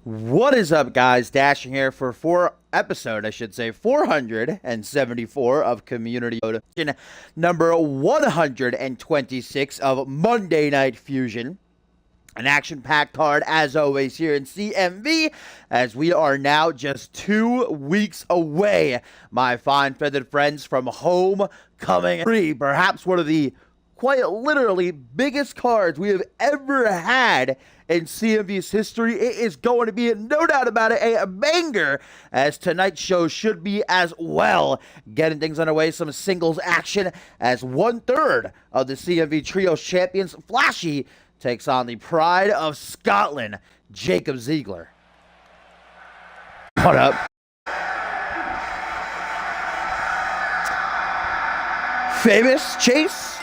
What is up, guys? Dashing here for episode 474 of Community Motivation, number 126 of Monday Night Fusion. An action-packed card, as always, here in CMV, as we are now just 2 weeks away, my fine feathered friends, from Homecoming 3, perhaps one of the quite literally biggest cards we have ever had in CMV's history. It is going to be, no doubt about it, a banger, as tonight's show should be as well. Getting things underway, some singles action, as 1/3 of the CMV Trios champions, Flashy, takes on the pride of Scotland, Jacob Ziegler. What up? Famous Chase,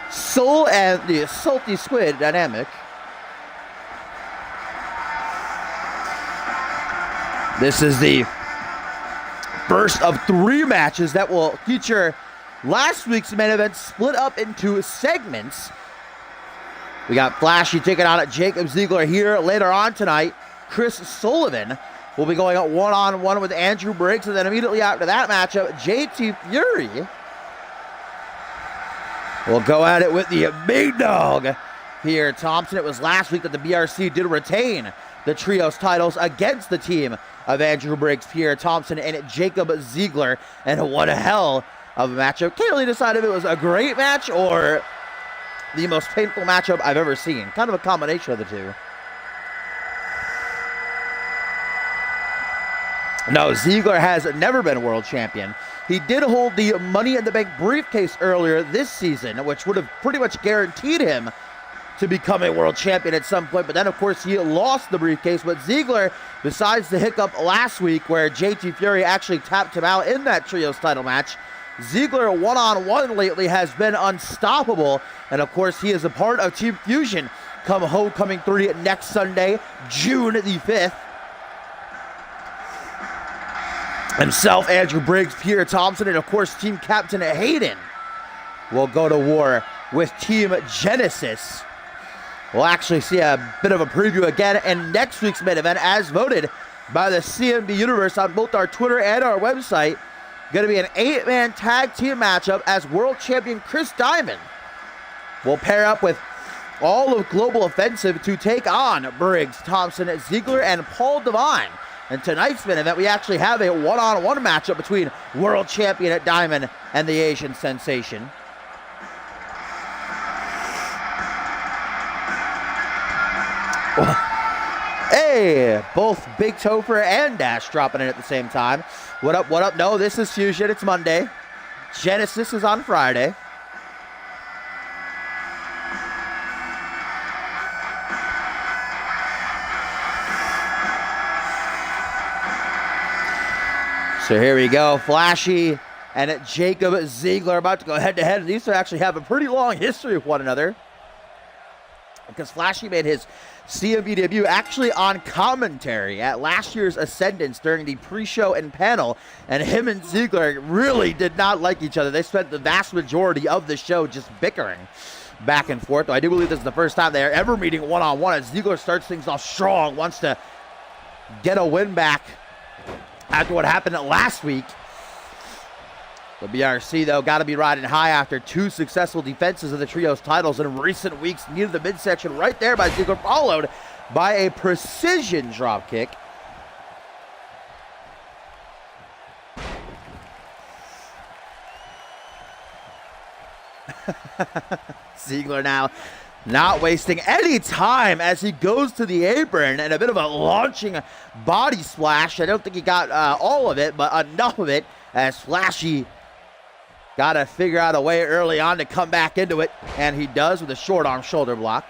Soul, and the Salty Squid dynamic. This is the first of 3 matches that will feature last week's main event split up into segments. We got Flashy taking on Jacob Ziegler here later on tonight. Chris Sullivan will be going at one-on-one with Andrew Briggs, and then immediately after that matchup, JT Fury will go at it with the big dog, Pierre Thompson. It was last week that the BRC did retain the trios titles against the team of Andrew Briggs, Pierre Thompson, and Jacob Ziegler, and what a hell of a matchup. Can't really decide if it was a great match or the most painful matchup I've ever seen. Kind of a combination of the two. No, Ziegler has never been world champion. He did hold the Money in the Bank briefcase earlier this season, which would have pretty much guaranteed him to become a world champion at some point, but then of course he lost the briefcase. But Ziegler, besides the hiccup last week where JT Fury actually tapped him out in that trios title match, Ziegler one-on-one lately has been unstoppable, and of course he is a part of Team Fusion come Homecoming 3 next Sunday, June the 5th. Himself, Andrew Briggs, Pierre Thompson, and of course Team Captain Hayden will go to war with Team Genesis. We'll actually see a bit of a preview again in next week's main event, as voted by the CMV Universe on both our Twitter and our website. Going to be an 8-man tag team matchup, as world champion Chris Diamond will pair up with all of Global Offensive to take on Briggs, Thompson, Ziegler, and Paul Devine. In tonight's main event, we actually have a one-on-one matchup between world champion Diamond and the Asian Sensation. Hey, both Big Topher and Dash dropping in at the same time. What up, what up? No, this is Fusion. It's Monday. Genesis is on Friday. So here we go. Flashy and Jacob Ziegler about to go head-to-head. These two actually have a pretty long history with one another, because Flashy made his CMV debut actually on commentary at last year's Ascendance during the pre-show and panel, and him and Ziegler really did not like each other. They spent the vast majority of the show just bickering back and forth. Though I do believe this is the first time they are ever meeting one-on-one, as Ziegler starts things off strong, wants to get a win back after what happened last week. The BRC, though, got to be riding high after 2 successful defenses of the trios titles in recent weeks. Needed the midsection right there by Ziegler, followed by a precision drop kick. Ziegler now not wasting any time as he goes to the apron, and a bit of a launching body splash. I don't think he got all of it, but enough of it, as Flashy got to figure out a way early on to come back into it, and he does with a short arm shoulder block.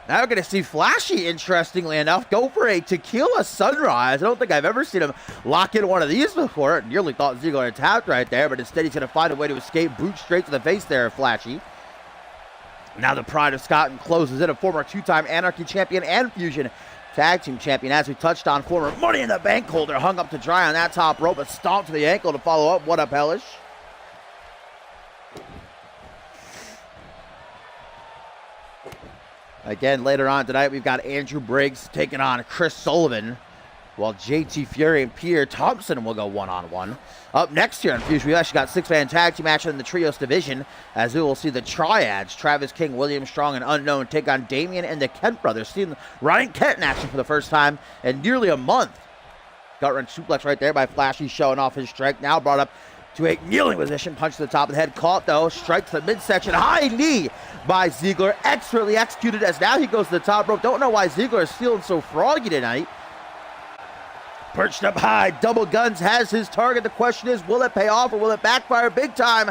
Now we're going to see Flashy, interestingly enough, go for a tequila sunrise. I don't think I've ever seen him lock in one of these before. I nearly thought Ziegler had tapped right there, but instead he's going to find a way to escape. Boot straight to the face there, Flashy. Now the pride of Scotland closes in, a former 2-time Anarchy champion and Fusion tag team champion. As we touched on, former Money in the Bank holder hung up to dry on that top rope, a stomp to the ankle to follow up. What up, Hellish? Again, later on tonight, we've got Andrew Briggs taking on Chris Sullivan, while JT Fury and Peter Thompson will go one-on-one. Up next here on Fusion, we actually got six-man tag team match in the Trios division, as we will see the Triads, Travis King, William Strong, and Unknown, take on Damian and the Kent brothers. Seeing Ryan Kent in action for the first time in nearly a month. Gut-wrench suplex right there by Flashy, showing off his strength. Now brought up to a kneeling position, punch to the top of the head, caught though, strike to the midsection, high knee by Ziggler, expertly executed as now he goes to the top rope. Don't know why Ziggler is feeling so froggy tonight. Perched up high, double guns has his target. The question is, will it pay off or will it backfire big time?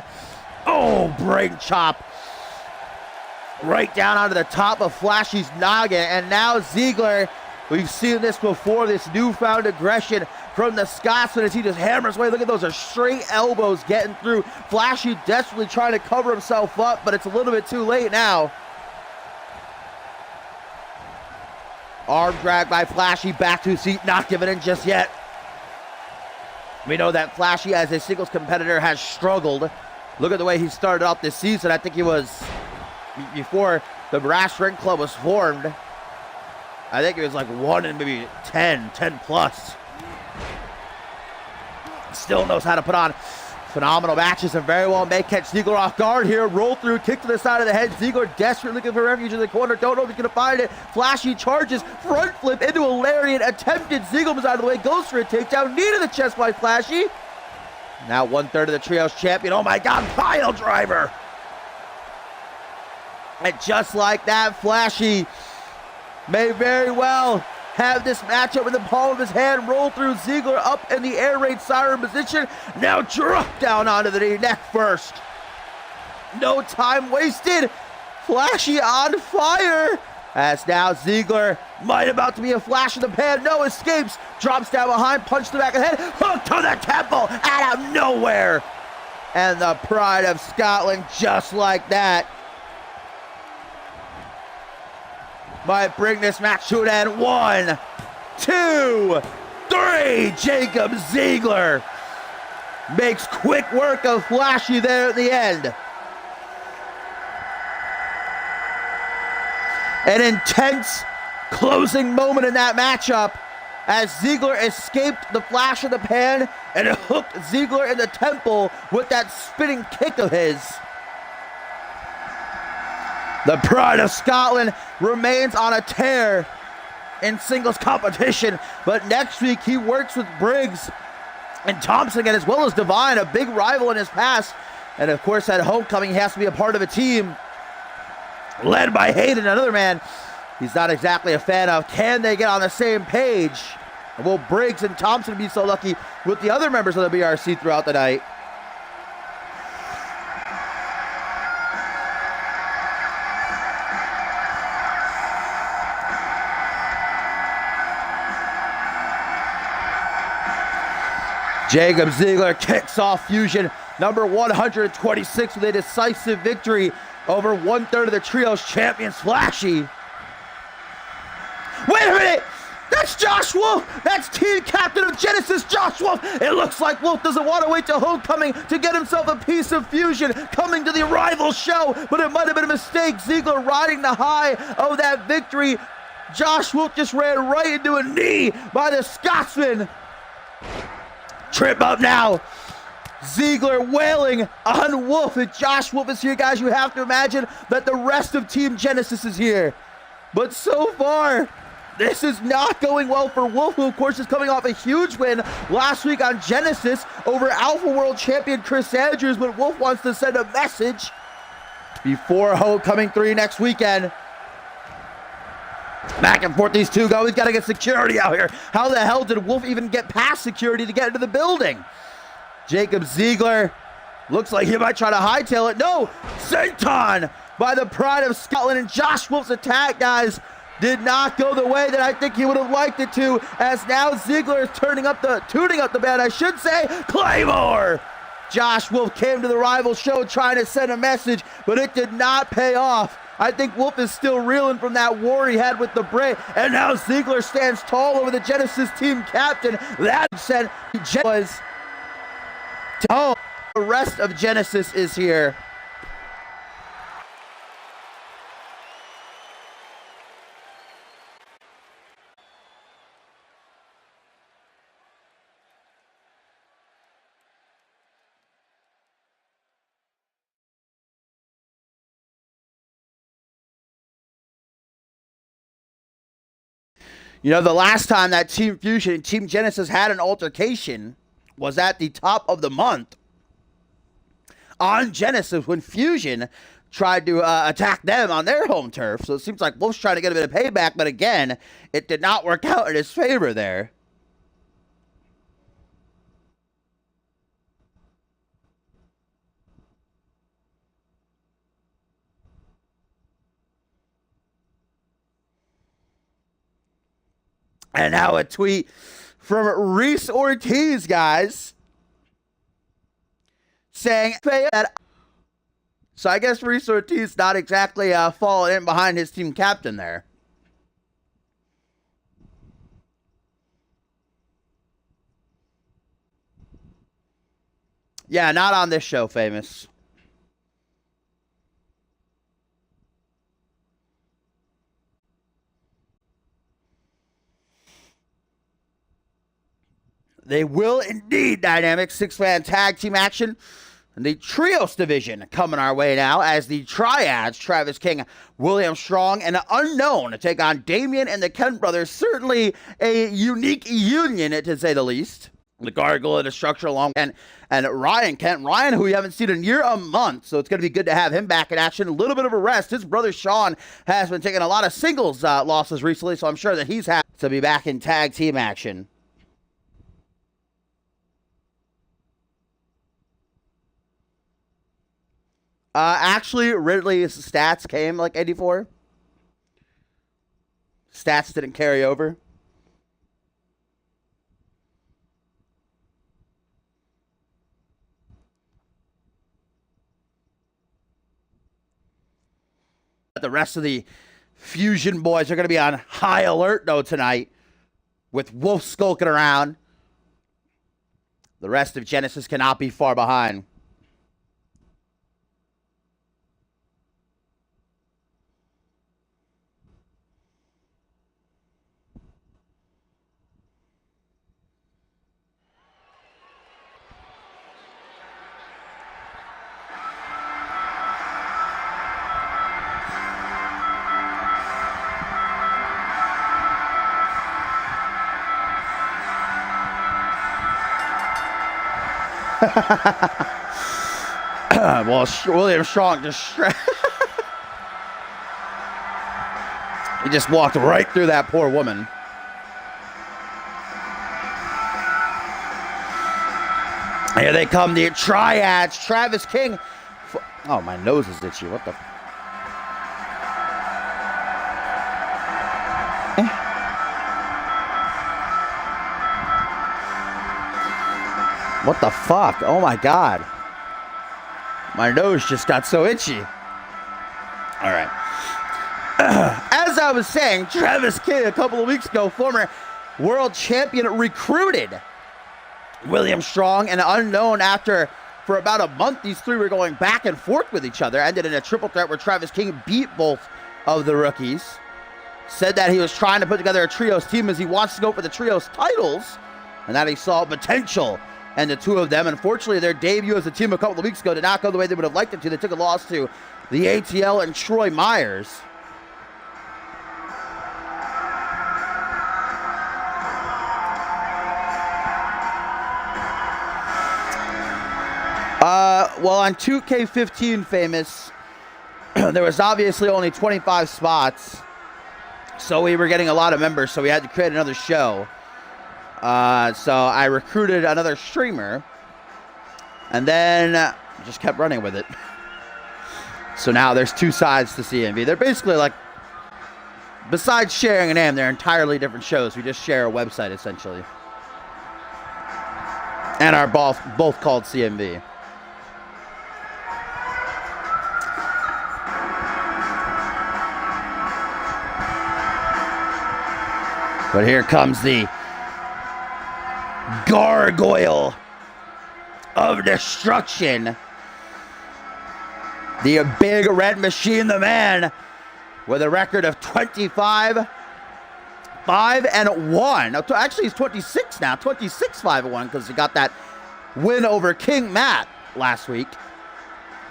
Oh, brain chop. Right down onto the top of Flashy's noggin, and now Ziggler, we've seen this before, this newfound aggression from the Scotsman as he just hammers away. Look at those, are straight elbows getting through. Flashy desperately trying to cover himself up, but it's a little bit too late now. Arm drag by Flashy, back to his seat, not giving in just yet. We know that Flashy as a singles competitor has struggled. Look at the way he started off this season. I think he was, before the Brass Ring Club was formed, I think it was like 1 and maybe 10 plus. Still knows how to put on phenomenal matches and very well may catch Ziggler off guard here. Roll through, kick to the side of the head. Ziggler desperately looking for refuge in the corner. Don't know if he's going to find it. Flashy charges, front flip into a lariat. Attempted, Ziggler was out of the way, goes for a takedown. Knee to the chest by Flashy. Now 1/3 of the Trios champion. Oh my God, pile driver. And just like that, Flashy may very well have this matchup in the palm of his hand. Roll through, Ziggler up in the air raid siren position. Now drop down onto the knee, neck first. No time wasted. Flashy on fire. As now Ziggler might about to be a flash in the pan. No, escapes. Drops down behind, punch to the back of the head. Hook to the temple out of nowhere. And the pride of Scotland, just like that, might bring this match to an end. 1, 2, 3. Jacob Ziggler makes quick work of Flashy there at the end. An intense closing moment in that matchup as Ziggler escaped the flash of the pan and hooked Ziggler in the temple with that spinning kick of his. The pride of Scotland remains on a tear in singles competition, but next week he works with Briggs and Thompson again, as well as Divine, a big rival in his past. And of course at Homecoming he has to be a part of a team led by Hayden, another man he's not exactly a fan of. Can they get on the same page? And will Briggs and Thompson be so lucky with the other members of the BRC throughout the night? Jacob Ziggler kicks off Fusion number 126 with a decisive victory over 1/3 of the Trios champions, Flashy. Wait a minute! That's Josh Wolf! That's team captain of Genesis, Josh Wolf! It looks like Wolf doesn't want to wait till Homecoming to get himself a piece of Fusion coming to the rival show, but it might have been a mistake. Ziggler riding the high of that victory. Josh Wolf just ran right into a knee by the Scotsman. Trip up now. Ziggler wailing on Wolf. If Josh Wolf is here, guys, you have to imagine that the rest of Team Genesis is here. But so far, this is not going well for Wolf, who of course is coming off a huge win last week on Genesis over Alpha World Champion Chris Andrews, but Wolf wants to send a message before Homecoming 3 next weekend. Back and forth these two go. He's got to get security out here. How the hell did Wolf even get past security to get into the building? Jacob Ziggler looks like he might try to hightail it. No! Senton by the pride of Scotland, and Josh Wolf's attack, guys, did not go the way that I think he would have liked it to, as now Ziggler is tuning up the band, I should say. Claymore! Josh Wolf came to the rival show trying to send a message, but it did not pay off. I think Wolf is still reeling from that war he had with the Bray, and now Ziggler stands tall over the Genesis team captain. That said, was the rest of Genesis is here. You know, the last time that Team Fusion and Team Genesis had an altercation was at the top of the month on Genesis when Fusion tried to attack them on their home turf. So it seems like Wolf's trying to get a bit of payback, but again, it did not work out in his favor there. And now a tweet from Reese Ortiz, guys, saying that. So I guess Reese Ortiz not exactly falling in behind his team captain there. Yeah, not on this show, Famous. They will indeed, Dynamic. 6-man tag team action. And the Trios division coming our way now as the Triads, Travis King, William Strong, and Unknown take on Damien and the Kent brothers. Certainly a unique union, to say the least. The Gargoyle, the Structure along, and Ryan Kent. Ryan, who we haven't seen in near a month, so it's going to be good to have him back in action. A little bit of a rest. His brother Sean has been taking a lot of singles losses recently, so I'm sure that he's happy to be back in tag team action. Actually, Ridley's stats came like 84. Stats didn't carry over. The rest of the Fusion boys are going to be on high alert, though, tonight, with Wolf skulking around. The rest of Genesis cannot be far behind. Well, William Strong just he just walked right through that poor woman. Here they come, the Triads, Travis King. Oh, my nose is itchy. What the? What the fuck? Oh my God. My nose just got so itchy. All right. As I was saying, Travis King a couple of weeks ago, former world champion, recruited William Strong and Unknown after, for about a month, these three were going back and forth with each other. Ended in a triple threat where Travis King beat both of the rookies. Said that he was trying to put together a trios team as he wants to go for the trios titles and that he saw potential. And the two of them, unfortunately, their debut as a team a couple of weeks ago did not go the way they would have liked it to. They took a loss to the ATL and Troy Myers. Well, on 2K15 Famous, there was obviously only 25 spots. So we were getting a lot of members, so we had to create another show. So I recruited another streamer, and then just kept running with it. So now there's two sides to CMV. They're basically like, besides sharing a name, they're entirely different shows. We just share a website, essentially. And are both called CMV. But here comes the Gargoyle of Destruction. The big red machine, the man with a record of 25-5-1. Actually, he's 26 now. 26-5-1 because he got that win over King Matt last week.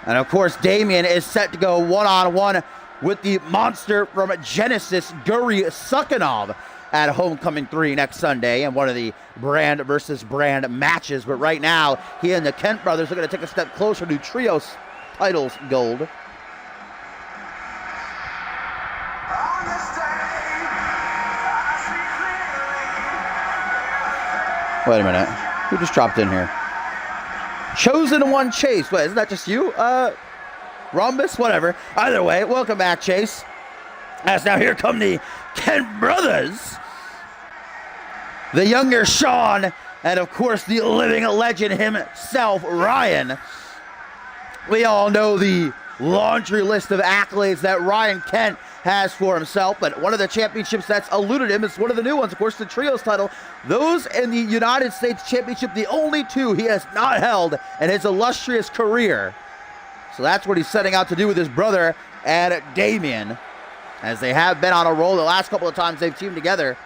And of course, Damien is set to go one-on-one with the monster from Genesis, Guri Sukhanov. at Homecoming 3 next Sunday and one of the brand versus brand matches. But right now, he and the Kent brothers are going to take a step closer to Trios titles gold. Wait a minute. Who just dropped in here? Chosen One Chase. Wait, isn't that just you? Rhombus? Whatever. Either way, welcome back, Chase. As now here come the Kent brothers. The younger Sean, and of course the living legend himself, Ryan. We all know the laundry list of accolades that Ryan Kent has for himself, but one of the championships that's eluded him is one of the new ones, of course, the Trios title. Those in the United States Championship, the only two he has not held in his illustrious career. So that's what he's setting out to do with his brother and Damian, as they have been on a roll the last couple of times they've teamed together.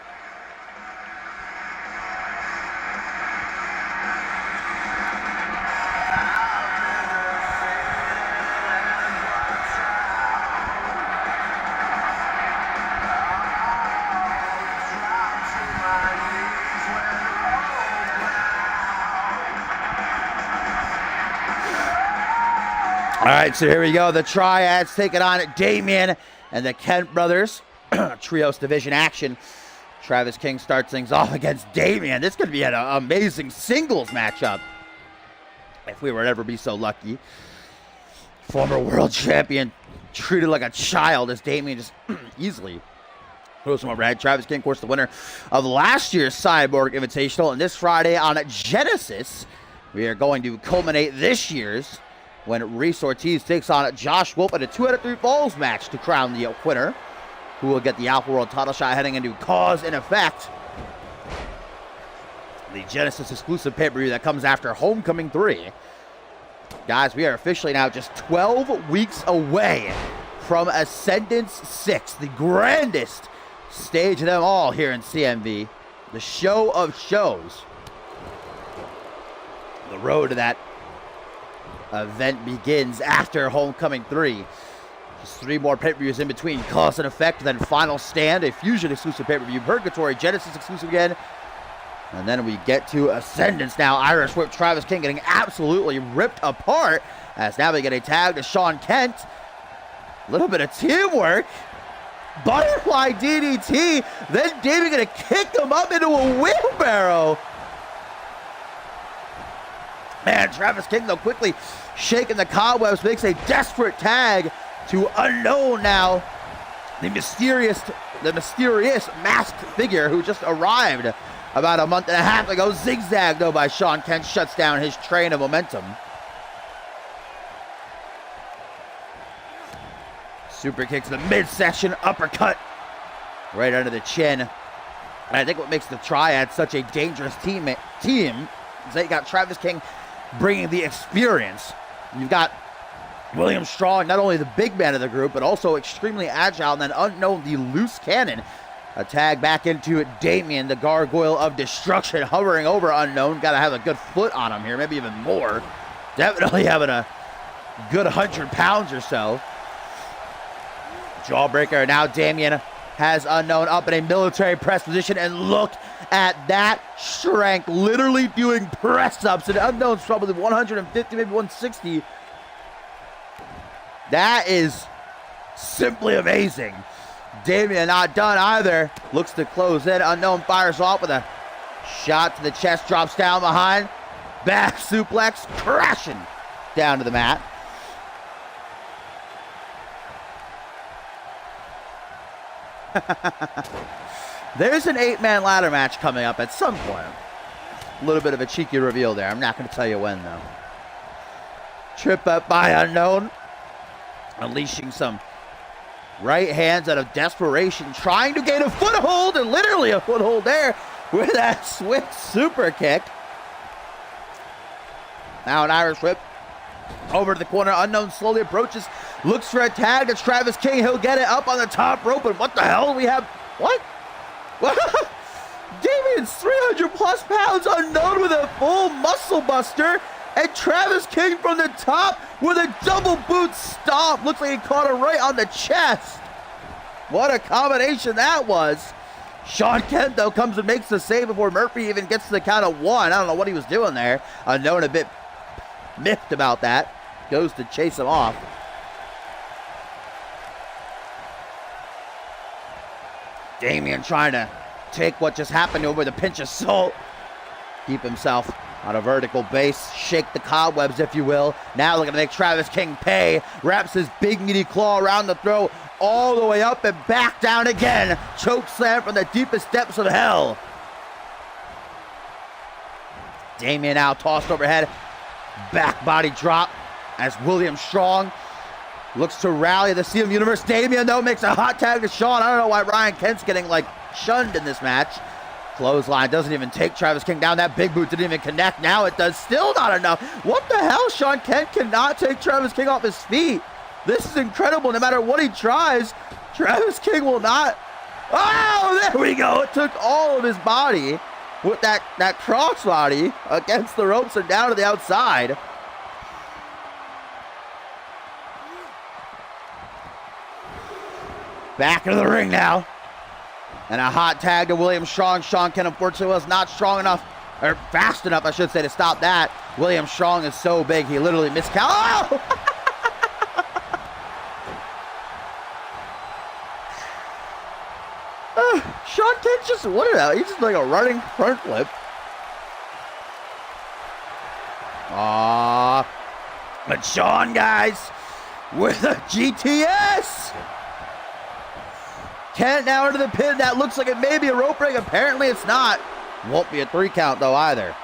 All right, so here we go. The Triads taking on Damian and the Kent brothers. Trios division action. Travis King starts things off against Damian. This could be an amazing singles matchup, if we were to ever be so lucky. Former world champion treated like a child as Damian just easily throws him overhead. Travis King, of course, the winner of last year's Cyborg Invitational. And this Friday on Genesis, we are going to culminate this year's when Reese Ortiz takes on Josh Wolf at a 2 out of 3 falls match to crown the winner, who will get the Alpha World title shot heading into Cause and Effect, the Genesis exclusive pay-per-view that comes after Homecoming 3. Guys, we are officially now just 12 weeks away from Ascendance 6, the grandest stage of them all here in CMV, the show of shows. The road to that event begins after Homecoming 3. Just 3 more pay-per-views in between. Cause and Effect, then Final Stand, a Fusion exclusive pay-per-view, Purgatory, Genesis exclusive again. And then we get to Ascendance now. Irish Whip, Travis King getting absolutely ripped apart. As now we get a tag to Sean Kent. A little bit of teamwork. Butterfly DDT. Then David gonna kick him up into a wheelbarrow. Man, Travis King, though, quickly shaking the cobwebs, makes a desperate tag to Unknown now. The mysterious masked figure who just arrived about a month and a half ago. Zigzag, though, by Sean Kent, shuts down his train of momentum. Super kick to the midsection, uppercut right under the chin. And I think what makes the Triad such a dangerous team is that you got Travis King bringing the experience. You've got William Strong, not only the big man of the group, but also extremely agile, and then Unknown, the loose cannon. A tag back into Damian, the Gargoyle of Destruction, hovering over Unknown. Got to have a good foot on him here, maybe even more. Definitely having a good 100 pounds or so. Jawbreaker. Now Damian has Unknown up in a military press position, and look at that strength, literally doing press-ups, and Unknown's probably 150, maybe 160. That is simply amazing. Damian not done either. Looks to close in. Unknown fires off with a shot to the chest, drops down behind. Back suplex, crashing down to the mat. There's an 8-man ladder match coming up at some point. A little bit of a cheeky reveal there. I'm not going to tell you when, though. Trip up by Unknown. Unleashing some right hands out of desperation. Trying to gain a foothold, and literally a foothold there with that swift super kick. Now an Irish whip over to the corner. Unknown slowly approaches. Looks for a tag to Travis King. He'll get it up on the top rope. And what the hell? We have... What? Damian's 300 plus pounds. Unknown with a full muscle buster. And Travis King from the top with a double boot stomp. Looks like he caught her right on the chest. What a combination that was. Sean Kent, though, comes and makes the save before Murphy even gets to the count of 1. I don't know what he was doing there. Unknown, a bit miffed about that. Goes to chase him off. Damien trying to take what just happened to him with a pinch of salt. Keep himself on a vertical base. Shake the cobwebs, if you will. Now looking to make Travis King pay. Wraps his big meaty claw around the throat. All the way up and back down again. Choke slam from the deepest depths of hell. Damien now tossed overhead. Back body drop as William Strong looks to rally the CM Universe. Damien, though, makes a hot tag to Sean. I don't know why Ryan Kent's getting, shunned in this match. Clothesline doesn't even take Travis King down. That big boot didn't even connect. Now it does. Still not enough. What the hell? Sean Kent cannot take Travis King off his feet. This is incredible. No matter what he tries, Travis King will not. Oh, there we go. It took all of his body with that crossbody against the ropes and down to the outside. Back into the ring now. And a hot tag to William Strong. Sean Kent, unfortunately, was not strong enough, or fast enough, I should say, to stop that. William Strong is so big, he literally miscounted. Oh! Sean Kent just, what is that? He's just like a running front flip. But Sean, guys, with a GTS. Kent now into the pin. That looks like it may be a rope break. Apparently it's not. Won't be a 3 count though either.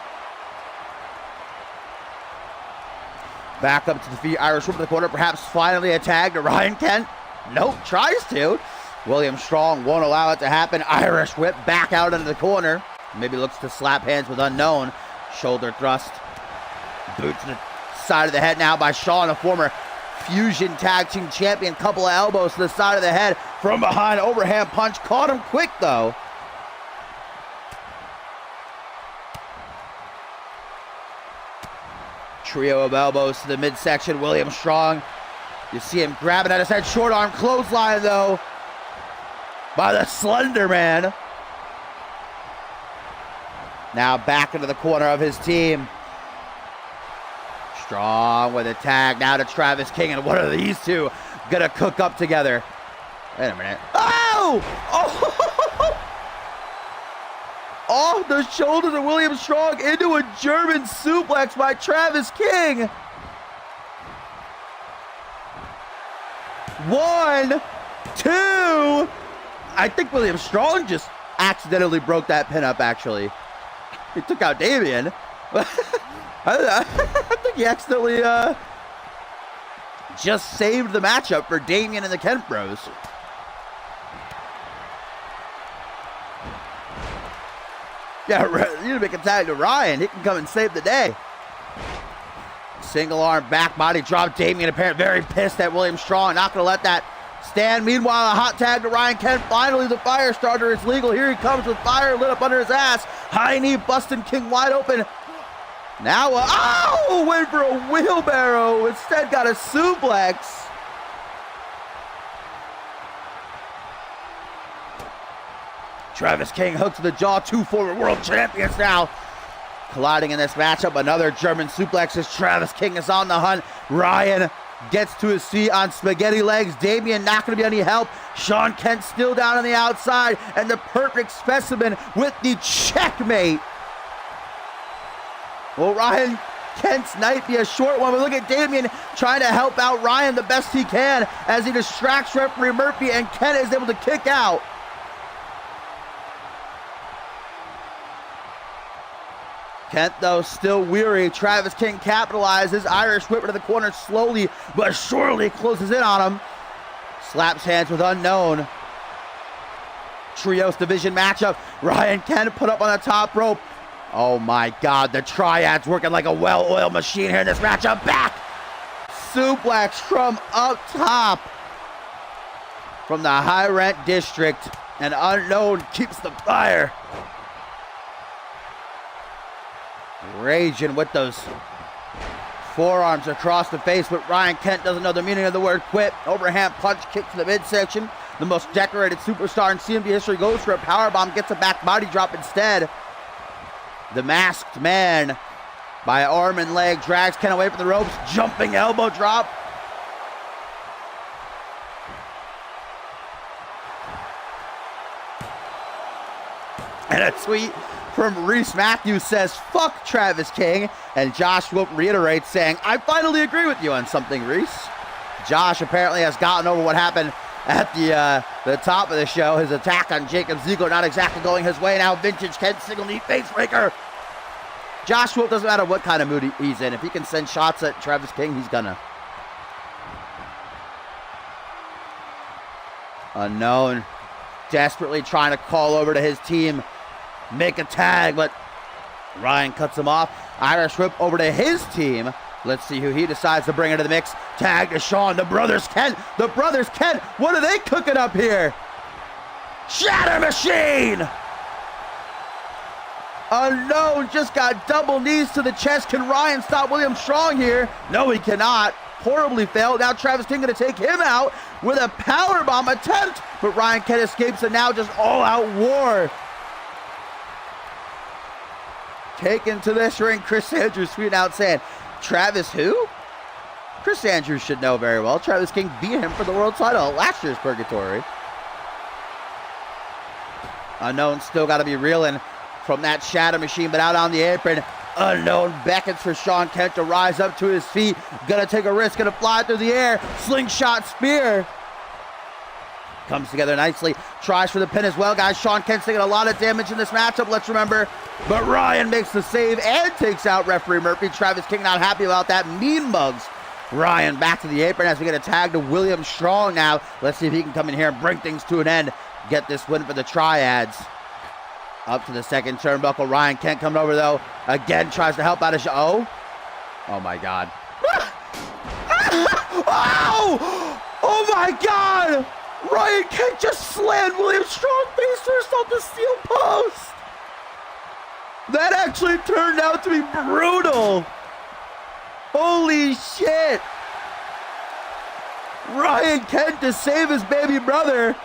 Back up to defeat Irish Whip in the corner. Perhaps finally a tag to Ryan Kent. Nope, tries to. William Strong won't allow it to happen. Irish Whip back out into the corner. Maybe looks to slap hands with Unknown. Shoulder thrust. Boot to the side of the head now by Sean, a former Fusion Tag Team Champion. Couple of elbows to the side of the head. From behind, overhand punch. Caught him quick though. Trio of elbows to the midsection. William Strong. You see him grabbing at his head. Short arm clothesline though by the Slender Man. Now back into the corner of his team. Strong with a tag now to Travis King. And what are these two gonna cook up together? Wait a minute. Oh! Oh! Off the shoulders of William Strong into a German suplex by Travis King. 1, 2. I think William Strong just accidentally broke that pin up, actually. He took out Damien. I think he accidentally just saved the matchup for Damien and the Kent Bros. Yeah, you need to make a tag to Ryan. He can come and save the day. Single arm back body drop. Damien apparently very pissed at William Strong. Not going to let that stand. Meanwhile, a hot tag to Ryan Kent. Finally, the fire starter is legal. Here he comes with fire lit up under his ass. High knee busting King wide open. Now, went for a wheelbarrow. Instead, got a suplex. Travis King hooks to the jaw. 2 former world champions now colliding in this matchup. Another German suplex as Travis King is on the hunt. Ryan gets to his feet on spaghetti legs. Damien not going to be any help. Sean Kent still down on the outside. And the perfect specimen with the checkmate. Well, Ryan Kent's night be a short one, but look at Damien trying to help out Ryan the best he can as he distracts referee Murphy, and Kent is able to kick out. Kent, though, still weary. Travis King capitalizes. Irish Whip into the corner slowly but surely closes in on him. Slaps hands with Unknown. Trios division matchup. Ryan Kent put up on the top rope. Oh my God, the triad's working like a well-oiled machine here in this matchup. Back! Suplex from up top. From the high rent district. And Unknown keeps the fire. Raging with those forearms across the face, but Ryan Kent doesn't know the meaning of the word quit. Overhand punch kick to the midsection. The most decorated superstar in CMV history goes for a powerbomb, gets a back body drop instead. The masked man by arm and leg drags Ken away from the ropes, jumping elbow drop. And a tweet from Reese Matthews says, "Fuck Travis King." And Josh Wolf reiterates saying, "I finally agree with you on something, Reese." Josh apparently has gotten over what happened at the top of the show. His attack on Jacob Ziegler not exactly going his way. Now vintage Ken single knee face breaker. Josh Wolf, doesn't matter what kind of mood he's in. If he can send shots at Travis King, he's gonna. Unknown desperately trying to call over to his team, make a tag, but Ryan cuts him off. Irish whip over to his team. Let's see who he decides to bring into the mix. Tag to Sean. The brothers Kent. The brothers Kent. What are they cooking up here? Shatter Machine. Unknown just got double knees to the chest. Can Ryan stop William Strong here? No, he cannot. Horribly failed. Now Travis King going to take him out with a powerbomb attempt. But Ryan Kent escapes, and now just all-out war. Taken to this ring, Chris Andrews tweeting out saying, "Travis who?" Chris Andrews should know very well. Travis King beat him for the world title at last year's Purgatory. Unknown still got to be reeling from that Shadow Machine, but out on the apron, Unknown beckons for Sean Kent to rise up to his feet. Gonna take a risk, gonna fly through the air. Slingshot spear. Comes together nicely. Tries for the pin as well, guys. Sean Kent's taking a lot of damage in this matchup, let's remember. But Ryan makes the save and takes out referee Murphy. Travis King not happy about that. Mean mugs Ryan back to the apron as we get a tag to William Strong now. Let's see if he can come in here and bring things to an end. Get this win for the Triads. Up to the second turnbuckle. Ryan Kent coming over, though. Again, tries to help out a Oh my God. Oh my God! Ryan Kent just slammed William Strong face first off the steel post. That actually turned out to be brutal. Holy shit. Ryan Kent, to save his baby brother,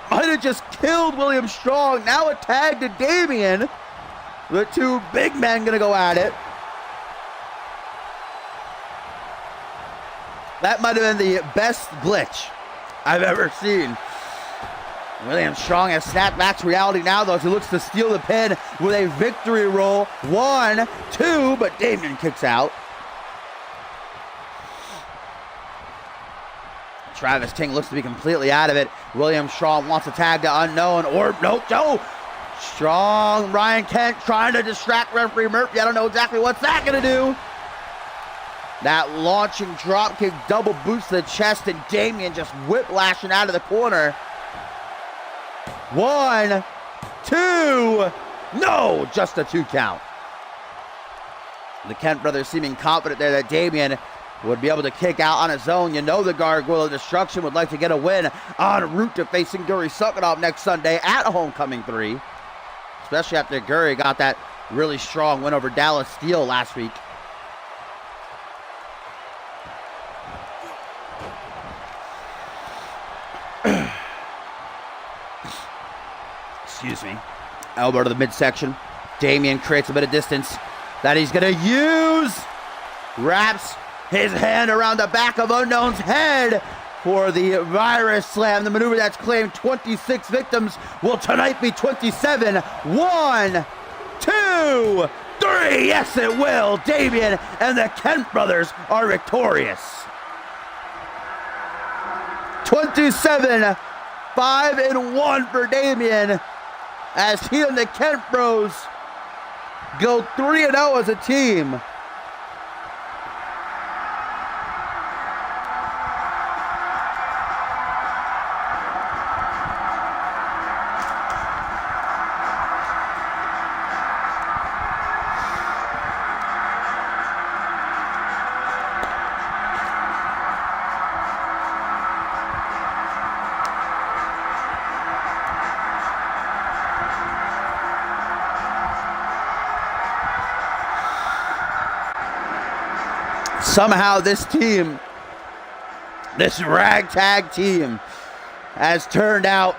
might have just killed William Strong. Now a tag to Damian. The two big men gonna go at it. That might have been the best glitch I've ever seen. William Strong has snapped back to reality now, though, as he looks to steal the pin with a victory roll. 1, 2, but Damian kicks out. Travis King looks to be completely out of it. William Strong wants to tag to Unknown, or no. Strong, Ryan Kent trying to distract referee Murphy. I don't know exactly what's that gonna do. That launching dropkick double boost to the chest, and Damian just whiplashing out of the corner. 1, 2, no, just a 2 count. The Kent brothers seeming confident there that Damian would be able to kick out on his own. You know the Gargoyle of Destruction would like to get a win en route to facing Guri Sukhanov next Sunday at Homecoming 3. Especially after Guri got that really strong win over Dallas Steele last week. Excuse me. Elbow to the midsection. Damian creates a bit of distance that he's going to use. Wraps his hand around the back of Unknown's head for the Virus Slam. The maneuver that's claimed 26 victims will tonight be 27. 1, 2, 3. Yes, it will. Damian and the Kent brothers are victorious. 27, 5-1 for Damian, as he and the Kent bros go 3-0 as a team. Somehow this team, this ragtag team, has turned out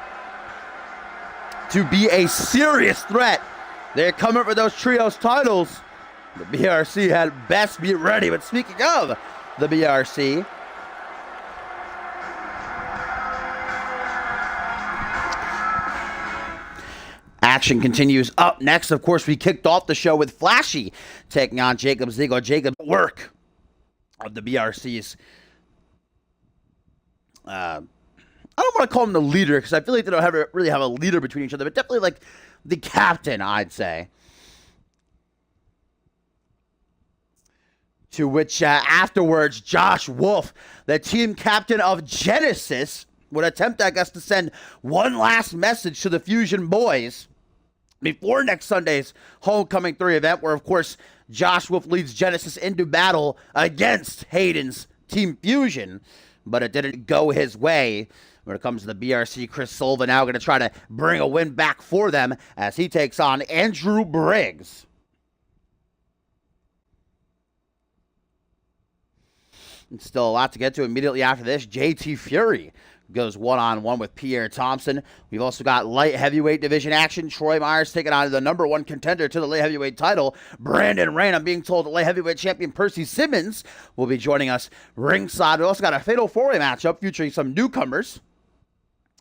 to be a serious threat. They're coming for those trios titles. The BRC had best be ready. But speaking of the BRC, action continues. Up next, of course, we kicked off the show with Flashy taking on Jacob Ziegler. Jacob, work of the BRC's. I don't want to call him the leader because I feel like they don't really have a leader between each other, but definitely like the captain, I'd say. To which afterwards, Josh Wolf, the team captain of Genesis, would attempt, I guess, to send one last message to the Fusion boys before next Sunday's Homecoming 3 event, where, of course, Josh Wolf leads Genesis into battle against Hayden's Team Fusion. But it didn't go his way. When it comes to the BRC, Chris Sullivan now going to try to bring a win back for them as he takes on Andrew Briggs. And still a lot to get to immediately after this. JT Fury goes one-on-one with Pierre Thompson. We've also got light heavyweight division action. Troy Myers taking on the number one contender to the light heavyweight title, Brandon Rain. I'm being told the light heavyweight champion Percy Simmons will be joining us ringside. We also got a fatal four-way matchup featuring some newcomers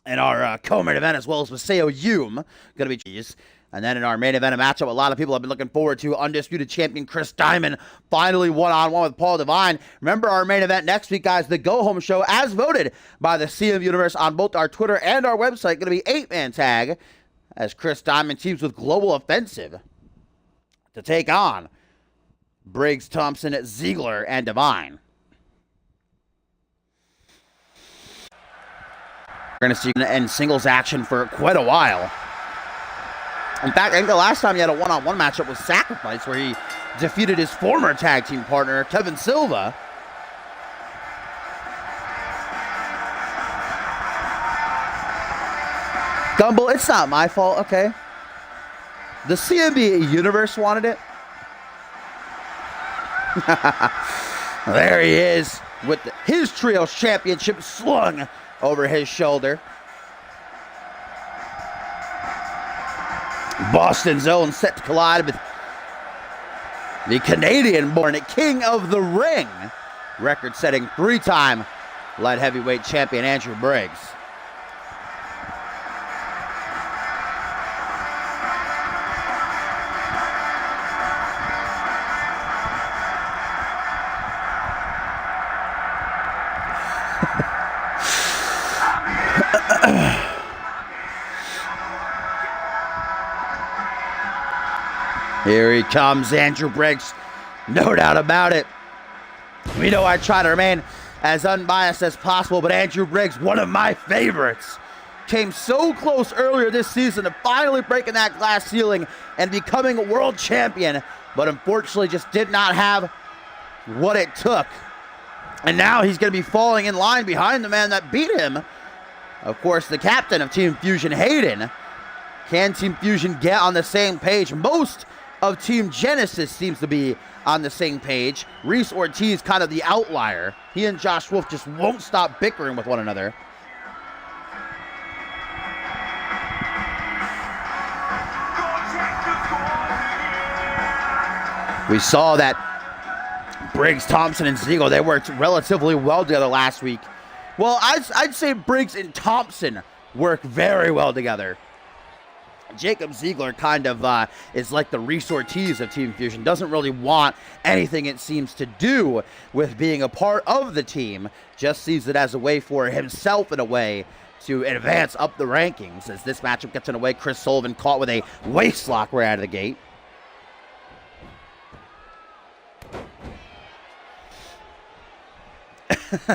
in our co-main event, as well as Maseo Hume. Going to be... And then in our main event matchup, a lot of people have been looking forward to undisputed champion Chris Diamond finally one-on-one with Paul Devine. Remember our main event next week, guys, the go-home show, as voted by the CMV Universe on both our Twitter and our website. Going to be 8-man tag as Chris Diamond teams with Global Offensive to take on Briggs, Thompson, Ziegler, and Devine. We're going to see in singles action for quite a while. In fact, I think the last time he had a one-on-one matchup was Sacrifice, where he defeated his former tag team partner, Kevin Silva. Gumbel, it's not my fault, okay? The CMV Universe wanted it. There he is, with his Trios Championship slung over his shoulder. Boston Zone set to collide with the Canadian-born King of the Ring, record-setting three-time light heavyweight champion Andrew Briggs. Here he comes, Andrew Briggs. No doubt about it. We know I try to remain as unbiased as possible, but Andrew Briggs, one of my favorites, came so close earlier this season to finally breaking that glass ceiling and becoming a world champion, but unfortunately just did not have what it took. And now he's going to be falling in line behind the man that beat him. Of course, the captain of Team Fusion, Hayden. Can Team Fusion get on the same page? Most of Team Genesis seems to be on the same page. Reese Ortiz kind of the outlier. He and Josh Wolf just won't stop bickering with one another. We saw that Briggs, Thompson, and Ziegler, they worked relatively well together last week. Well, I'd say Briggs and Thompson work very well together. Jacob Ziegler kind of is like the Reese Ortiz of Team Fusion. Doesn't really want anything, it seems, to do with being a part of the team. Just sees it as a way for himself, in a way, to advance up the rankings. As this matchup gets underway, Chris Sullivan caught with a waistlock right out of the gate.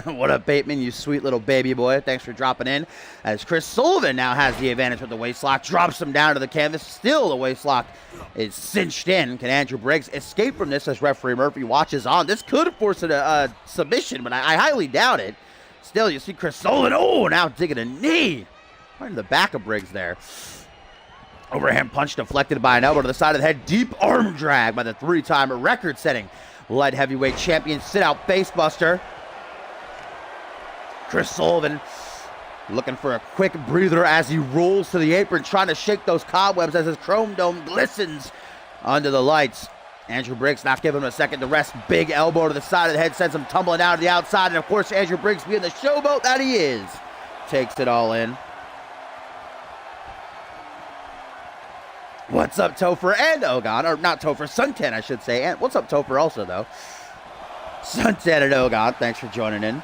What up, Bateman, you sweet little baby boy. Thanks for dropping in. As Chris Sullivan now has the advantage with the waistlock. Drops him down to the canvas. Still the waistlock is cinched in. Can Andrew Briggs escape from this as referee Murphy watches on? This could force a submission, but I highly doubt it. Still, you see Chris Sullivan. Oh, now digging a knee. Right in the back of Briggs there. Overhand punch deflected by an elbow to the side of the head. Deep arm drag by the three-time record-setting light heavyweight champion. Sit-out facebuster. Chris Sullivan Looking for a quick breather as he rolls to the apron, trying to shake those cobwebs as his chrome dome glistens under the lights. Andrew Briggs not giving him a second to rest. Big elbow to the side of the head sends him tumbling out to the outside. And of course, Andrew Briggs, being the showboat that he is, takes it all in. What's up, Topher and Ogon? Or not Topher, Suntan, I should say. And what's up, Topher, also, though? Suntan and Ogon, thanks for joining in.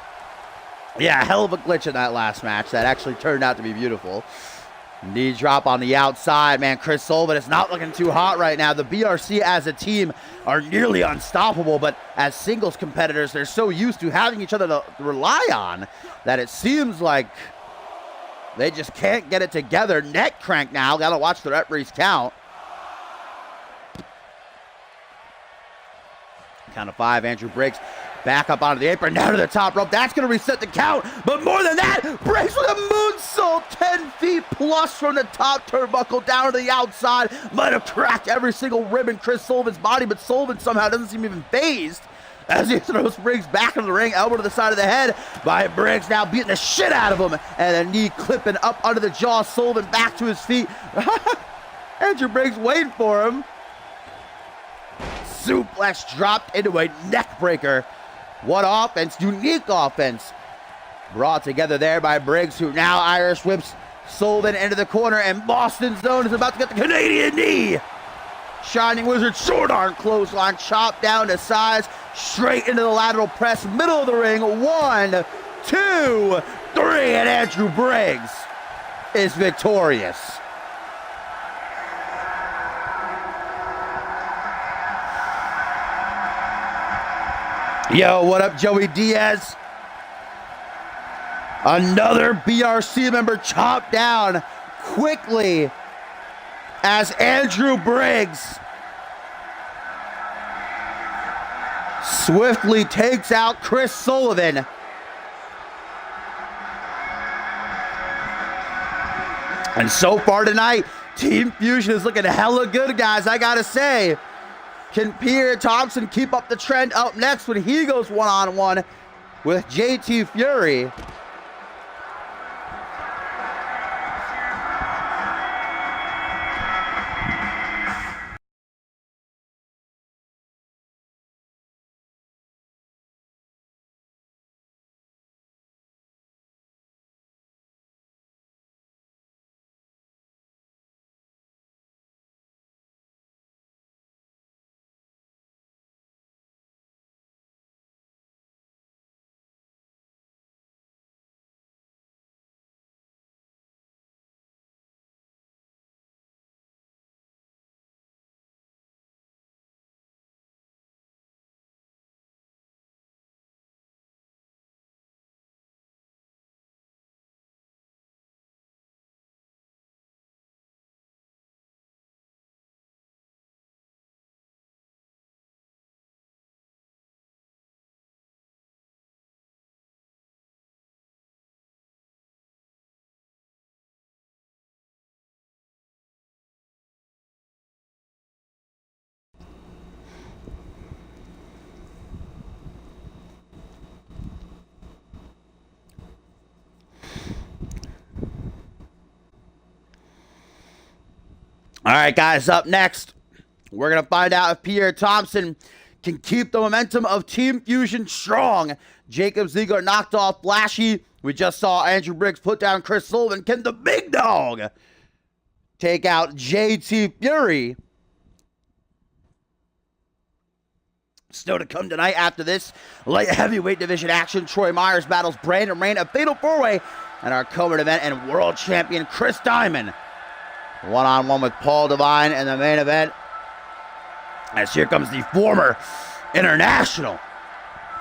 Yeah, hell of a glitch in that last match. That actually turned out to be beautiful. Knee drop on the outside, man. Chris Sullivan is not looking too hot right now. The BRC as a team are nearly unstoppable, but as singles competitors, they're so used to having each other to rely on that it seems like they just can't get it together. Neck crank now. Gotta watch the referees count. Count of 5, Andrew Briggs. Back up onto the apron, down to the top rope. That's going to reset the count. But more than that, Briggs with a moonsault 10 feet plus from the top turnbuckle down to the outside. Might have cracked every single rib in Chris Sullivan's body, but Sullivan somehow doesn't seem even phased as he throws Briggs back into the ring. Elbow to the side of the head by Briggs, now beating the shit out of him. And a knee clipping up under the jaw. Sullivan back to his feet. Andrew Briggs waiting for him. Suplex dropped into a neck breaker. What offense, unique offense, brought together there by Briggs, who now Irish whips Sullivan into the corner, and Boston Zone is about to get the Canadian knee. Shining Wizard short arm clothesline, chopped down to size, straight into the lateral press, middle of the ring. 1, 2, 3, and Andrew Briggs is victorious. Yo, what up, Joey Diaz? Another BRC member chopped down quickly as Andrew Briggs swiftly takes out Chris Sullivan. And so far tonight, Team Fusion is looking hella good, guys, I gotta say. Can Pierre Thompson keep up the trend up next when he goes one-on-one with JT Fury? All right, guys, up next, we're going to find out if Pierre Thompson can keep the momentum of Team Fusion strong. Jacob Ziegler knocked off Flashy. We just saw Andrew Briggs put down Chris Sullivan. Can the big dog take out JT Fury? Still to come tonight after this light heavyweight division action. Troy Myers battles Brandon Rain, a fatal four-way, and our co-main event, and world champion Chris Diamond one-on-one with Paul Devine in the main event. As here comes the former international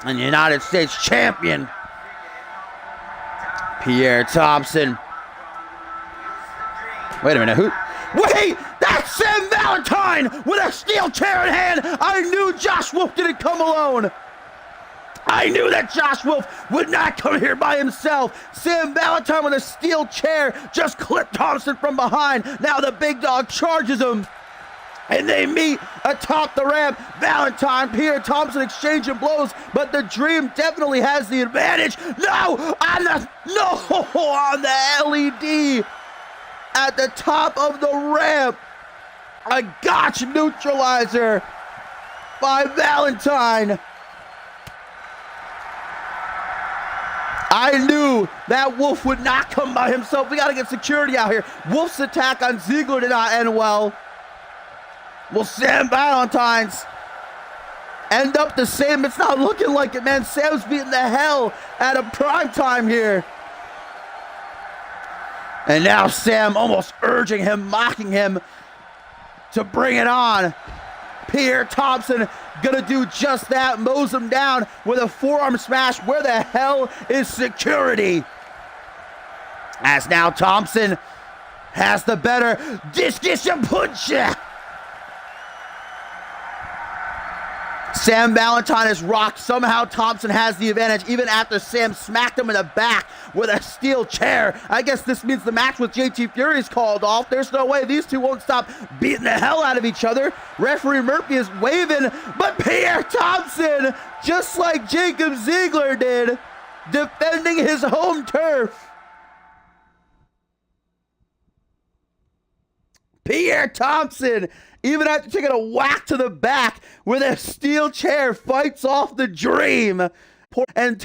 and United States champion, Pierre Thompson. Wait a minute, who? Wait, that's Sam Valentine with a steel chair in hand. I knew Josh Wolf didn't come alone. I knew that Josh Wolf would not come here by himself. Sam Valentine with a steel chair just clipped Thompson from behind. Now the big dog charges him. And they meet atop the ramp. Valentine, Pierre Thompson exchanging blows, but the Dream definitely has the advantage. No, on the LED at the top of the ramp. A gotch neutralizer by Valentine. I knew that Wolf would not come by himself. We got to get security out here. Wolf's attack on Ziggler did not end well. Will Sam Valentine's end up the same? It's not looking like it, man. Sam's beating the hell out of Prime Time here. And now Sam almost urging him, mocking him to bring it on. Pierre Thompson gonna do just that, mows him down with a forearm smash. Where the hell is security? As now Thompson has the better distribution punch. Sam Valentine is rocked. Somehow Thompson has the advantage even after Sam smacked him in the back with a steel chair. I guess this means the match with JT Fury is called off. There's no way these two won't stop beating the hell out of each other. Referee Murphy is waving, but Pierre Thompson, just like Jacob Ziegler did, defending his home turf. Pierre Thompson, even after taking a whack to the back with a steel chair, fights off the Dream. And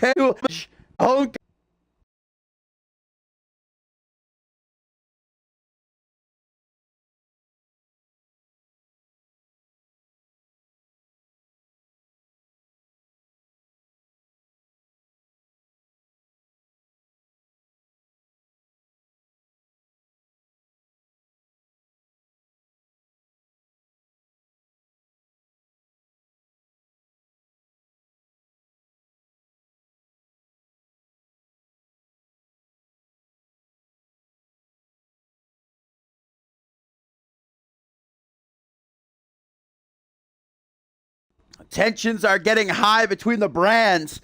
tensions are getting high between the brands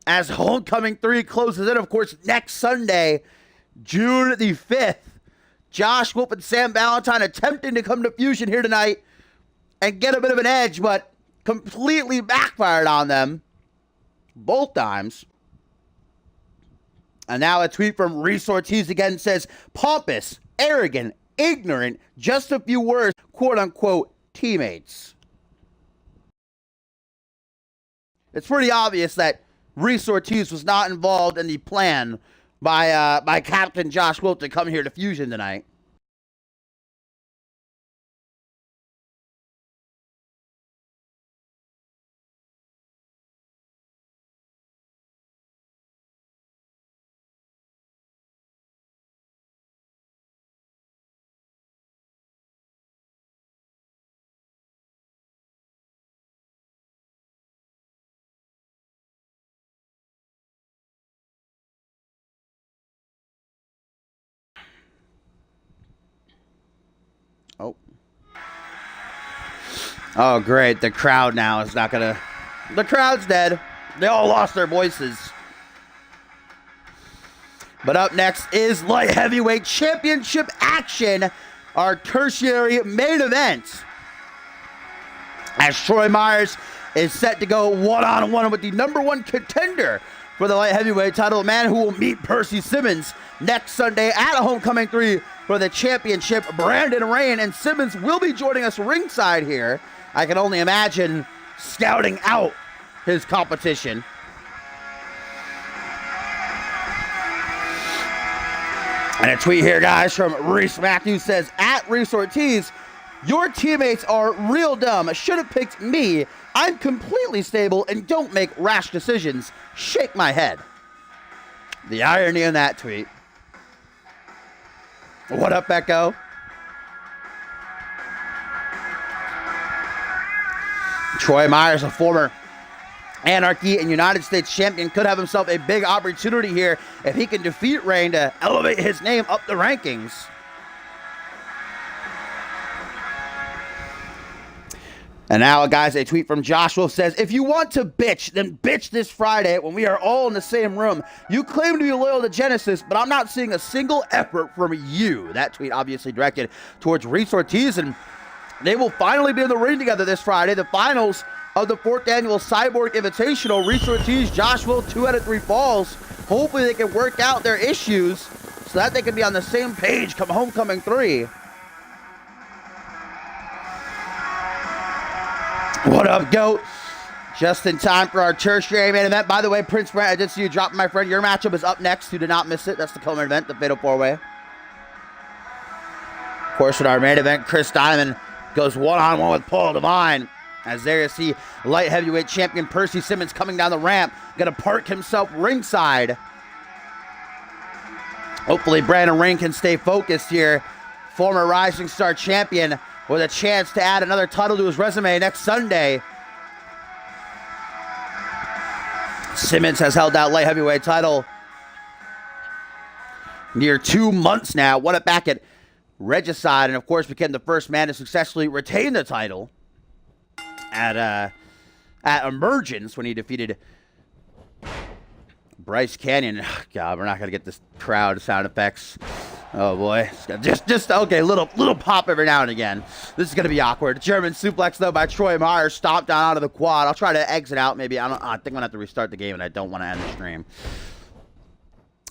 as Homecoming 3 closes in, of course, next Sunday, June the 5th. Josh Wolf and Sam Valentine attempting to come to Fusion here tonight and get a bit of an edge, but completely backfired on them both times. And now a tweet from Reese Ortiz again says, pompous, arrogant, ignorant, just a few words, quote-unquote, teammates. It's pretty obvious that Reese Ortiz was not involved in the plan by Captain Josh Wolf to come here to Fusion tonight. Oh, great. The crowd now is not going to... The crowd's dead. They all lost their voices. But up next is Light Heavyweight Championship action. Our tertiary main event. As Troy Myers is set to go one-on-one with the #1 contender for the Light Heavyweight title, a man who will meet Percy Simmons next Sunday at Homecoming 3 for the championship. Brandon Rain and Simmons will be joining us ringside here. I can only imagine scouting out his competition. And a tweet here, guys, from Reese Matthews says, at Reese Ortiz, your teammates are real dumb. Should have picked me. I'm completely stable and don't make rash decisions. Shake my head. The irony in that tweet. What up, Echo? Troy Myers, a former Anarchy and United States champion, could have himself a big opportunity here if he can defeat Reign to elevate his name up the rankings. And now, guys, a tweet from Josh Wolf says, if you want to bitch, then bitch this Friday when we are all in the same room. You claim to be loyal to Genesis, but I'm not seeing a single effort from you. That tweet obviously directed towards Reese Ortiz. And They will finally be in the ring together this Friday. The finals of the 4th annual Cyborg Invitational. Reese Ortiz, Josh Wolf, 2 out of 3 falls. Hopefully they can work out their issues so that they can be on the same page come homecoming 3. What up, GOAT? Just in time for our tertiary main event. By the way, Prince Brent, I did see you dropping, my friend. Your matchup is up next. You did not miss it. That's the co-main event, the Fatal 4-Way. Of course, in our main event, Chris Diamond goes one-on-one with Paul Devine. As there you see light heavyweight champion Percy Simmons coming down the ramp. Going to park himself ringside. Hopefully Brandon Rain can stay focused here. Former Rising Star champion with a chance to add another title to his resume next Sunday. Simmons has held that light heavyweight title near 2 months now. Won it back at Regicide, and of course became the first man to successfully retain the title at Emergence when he defeated Bryce Canyon. Oh, God, we're not gonna get this crowd sound effects. Oh boy, just okay. Little pop every now and again. This is gonna be awkward. German suplex though by Troy Myers, stomped down onto the quad. I'll try to exit out. Maybe I think I'm gonna have to restart the game, and I don't want to end the stream.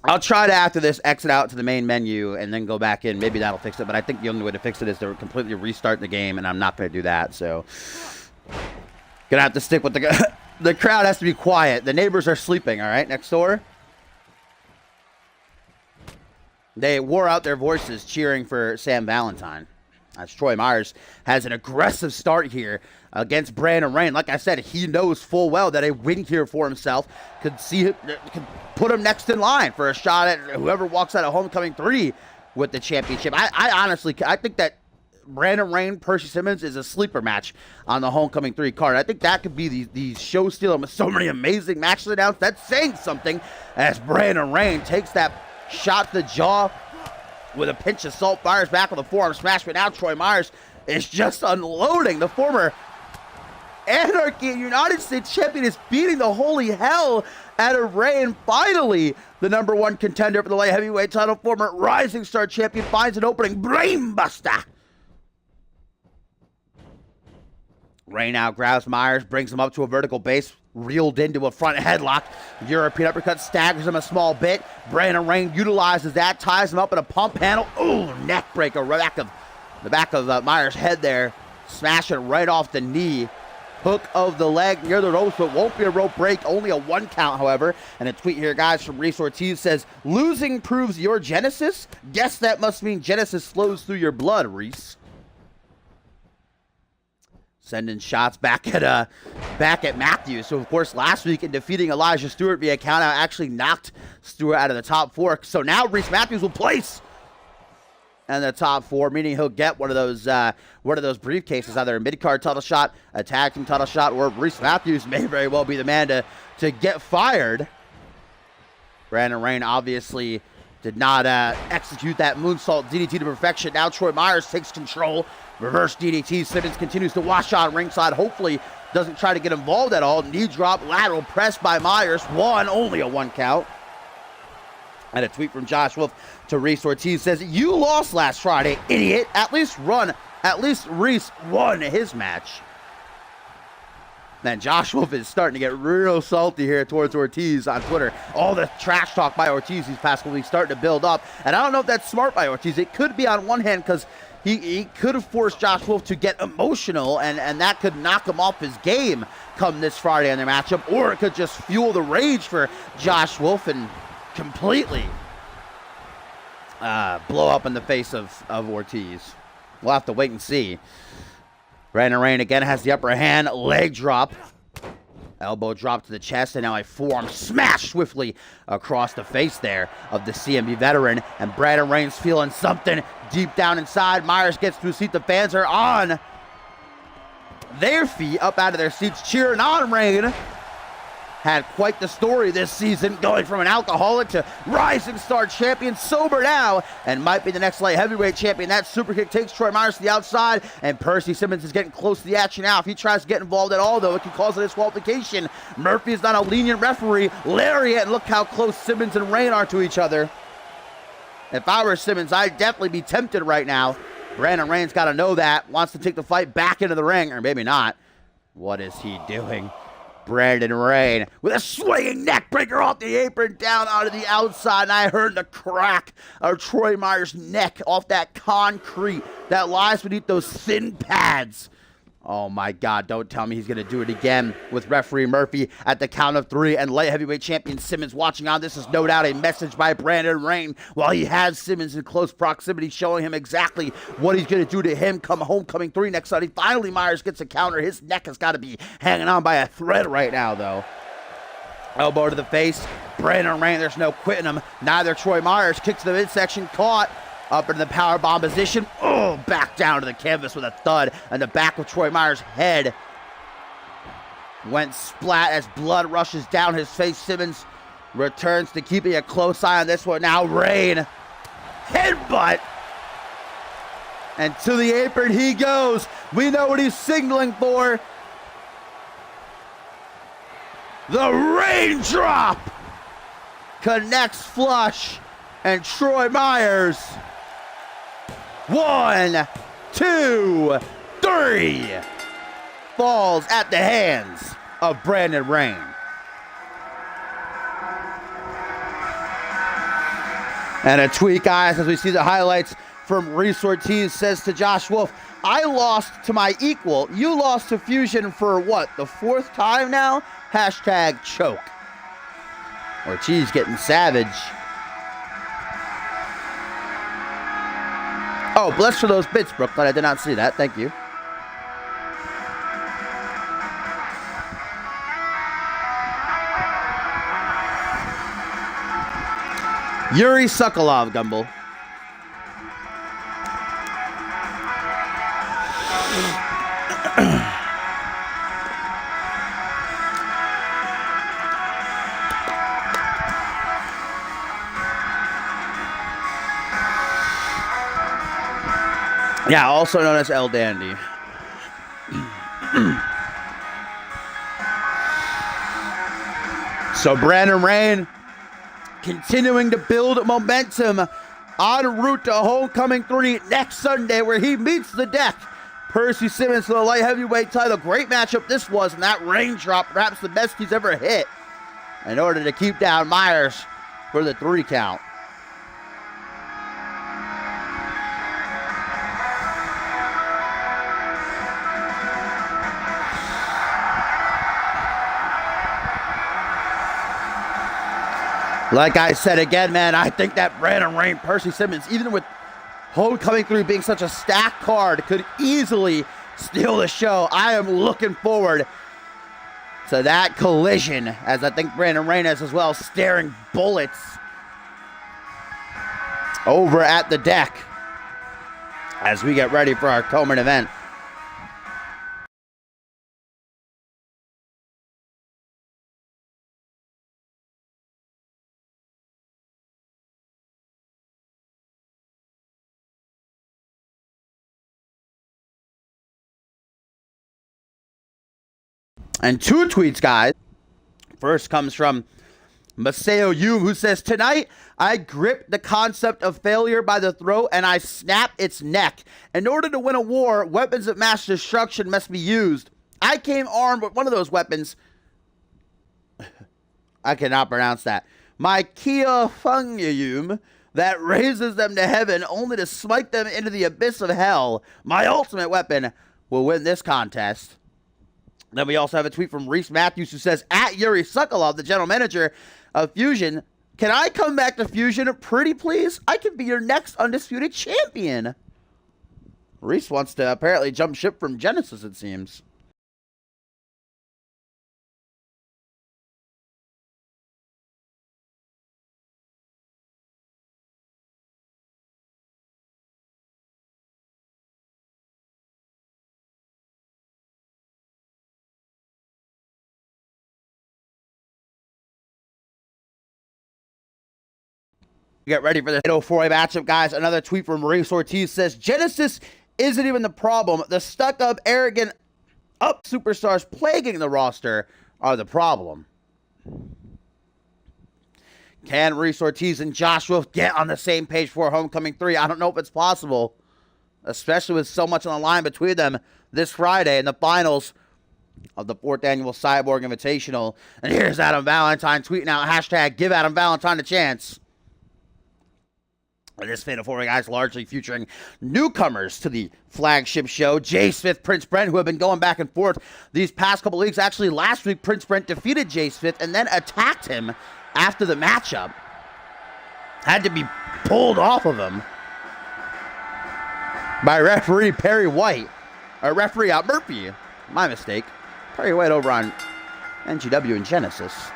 I'll try to, after this, exit out to the main menu and then go back in. Maybe that'll fix it, but I think the only way to fix it is to completely restart the game, and I'm not going to do that, so gonna have to stick with the crowd has to be quiet. The neighbors are sleeping, all right, next door. They wore out their voices cheering for Sam Valentine. As Troy Myers has an aggressive start here against Brandon Rain. Like I said, he knows full well that a win here for himself could put him next in line for a shot at whoever walks out of Homecoming 3 with the championship. I honestly think that Brandon Rain, Percy Simmons is a sleeper match on the Homecoming 3 card. I think that could be the show stealer with so many amazing matches announced. That's saying something as Brandon Rain takes that shot to the jaw with a pinch of salt, fires back with a forearm smash, but now Troy Myers is just unloading. The former Anarchy United States champion is beating the holy hell out of Ray, and finally, the #1 contender for the light heavyweight title, former Rising Star champion, finds an opening. Brainbuster! Ray now grabs Myers, brings him up to a vertical base, reeled into a front headlock. European uppercut staggers him a small bit. Brandon Rain utilizes that, ties him up in a pump handle. Ooh, neck breaker, the back of Myers' head there. Smash it right off the knee. Hook of the leg near the ropes, but won't be a rope break. Only a 1 count, however. And a tweet here, guys, from Reese Ortiz says, "Losing proves your Genesis? Guess that must mean Genesis flows through your blood, Reese." Sending shots back at Matthews. So, of course, last week in defeating Elijah Stewart via countout, actually knocked Stewart out of the top 4. So now Reese Matthews will place in the top 4, meaning he'll get one of those briefcases, either a mid-card title shot, a tag team title shot, or Reese Matthews may very well be the man to get fired. Brandon Rain obviously did not execute that moonsault DDT to perfection. Now Troy Myers takes control. Reverse DDT. Simmons continues to wash out ringside. Hopefully doesn't try to get involved at all. Knee drop, lateral press by Myers. Only a 1 count. And a tweet from Josh Wolf to Reese Ortiz says, "You lost last Friday, idiot. At least Reese won his match." Then Josh Wolf is starting to get real salty here towards Ortiz on Twitter. All the trash talk by Ortiz these past couple weeks starting to build up. And I don't know if that's smart by Ortiz. It could be on one hand because he could have forced Josh Wolf to get emotional, and that could knock him off his game come this Friday in their matchup. Or it could just fuel the rage for Josh Wolf and completely blow up in the face of Ortiz. We'll have to wait and see. Brandon Rain again has the upper hand. Leg drop. Elbow drop to the chest, and now a forearm smash swiftly across the face there of the CMV veteran. And Brandon Rain's feeling something deep down inside. Myers gets to his seat. The fans are on their feet, up out of their seats, cheering on Rain. Had quite the story this season, going from an alcoholic to Rising Star champion, sober now, and might be the next light heavyweight champion. That super kick takes Troy Myers to the outside, and Percy Simmons is getting close to the action now. If he tries to get involved at all, though, it can cause a disqualification. Murphy is not a lenient referee. Lariat, and look how close Simmons and Rain are to each other. If I were Simmons, I'd definitely be tempted right now Brandon Reigns got to know that. Wants to take the fight back into the ring, or maybe not. What is he doing? Brandon Reigns with a swinging neck breaker off the apron down onto the outside, and I heard the crack of Troy Myers' neck off that concrete that lies beneath those thin pads. Oh my God, don't tell me he's going to do it again with referee Murphy at the count of 3 and light heavyweight champion Simmons watching on. This is no doubt a message by Brandon Reigns while he has Simmons in close proximity, showing him exactly what he's going to do to him come homecoming 3 next Sunday. Finally, Myers gets a counter. His neck has got to be hanging on by a thread right now, though. Elbow to the face. Brandon Reigns, there's no quitting him. Neither Troy Myers. Kick to the midsection, caught. Up into the powerbomb position. Oh, back down to the canvas with a thud. And the back of Troy Myers' head went splat as blood rushes down his face. Simmons returns to keeping a close eye on this one. Now Reigns. Headbutt. And to the apron he goes. We know what he's signaling for. The raindrop connects flush. And Troy Myers. 1, 2, 3. Falls at the hands of Brandon Reigns. And a tweet, guys, as we see the highlights from Reese Ortiz, says to Josh Wolf, I lost to my equal. You lost to Fusion for what, the 4th time now? Hashtag choke. Ortiz getting savage. Oh, bless for those bits, Brooklyn. I did not see that. Thank you. Yuri Sokolov, Gumbel. Yeah, also known as El Dandy. So Brandon Reigns continuing to build momentum en route to Homecoming 3 next Sunday, where he meets the deck. Percy Simmons for the light heavyweight title. Great matchup this was, and that raindrop, perhaps the best he's ever hit, in order to keep down Myers for the 3 count. Like I said again, man, I think that Brandon Reigns, Percy Simmons, even with Homecoming 3 being such a stacked card, could easily steal the show. I am looking forward to that collision, as I think Brandon Reigns is as well, staring bullets over at the deck as we get ready for our co-main event. And 2 tweets, guys. First comes from Maseo Yu, who says, tonight, I gripped the concept of failure by the throat and I snapped its neck. In order to win a war, weapons of mass destruction must be used. I came armed with one of those weapons. I cannot pronounce that. My Kia Fungium that raises them to heaven only to smite them into the abyss of hell. My ultimate weapon will win this contest. Then we also have a tweet from Reese Matthews, who says, at Yuri Sokolov, the general manager of Fusion, can I come back to Fusion pretty please? I could be your next undisputed champion. Reese wants to apparently jump ship from Genesis, it seems. Get ready for the 804 matchup, guys. Another tweet from Reese Ortiz says, Genesis isn't even the problem. The stuck-up, arrogant, superstars plaguing the roster are the problem. Can Reese Ortiz and Josh Wolf get on the same page for Homecoming 3? I don't know if it's possible. especially with so much on the line between them this Friday in the finals of the 4th annual Cyborg Invitational. And here's Adam Valentine tweeting out hashtag give Adam Valentine a chance. This Fatal 4-Way, guys, largely featuring newcomers to the flagship show. Jay Smith, Prince Brent, who have been going back and forth these past couple weeks. Actually, last week, Prince Brent defeated Jay Smith and then attacked him after the matchup. Had to be pulled off of him by referee Perry White. Or referee Murphy. My mistake. Perry White over on NGW and Genesis.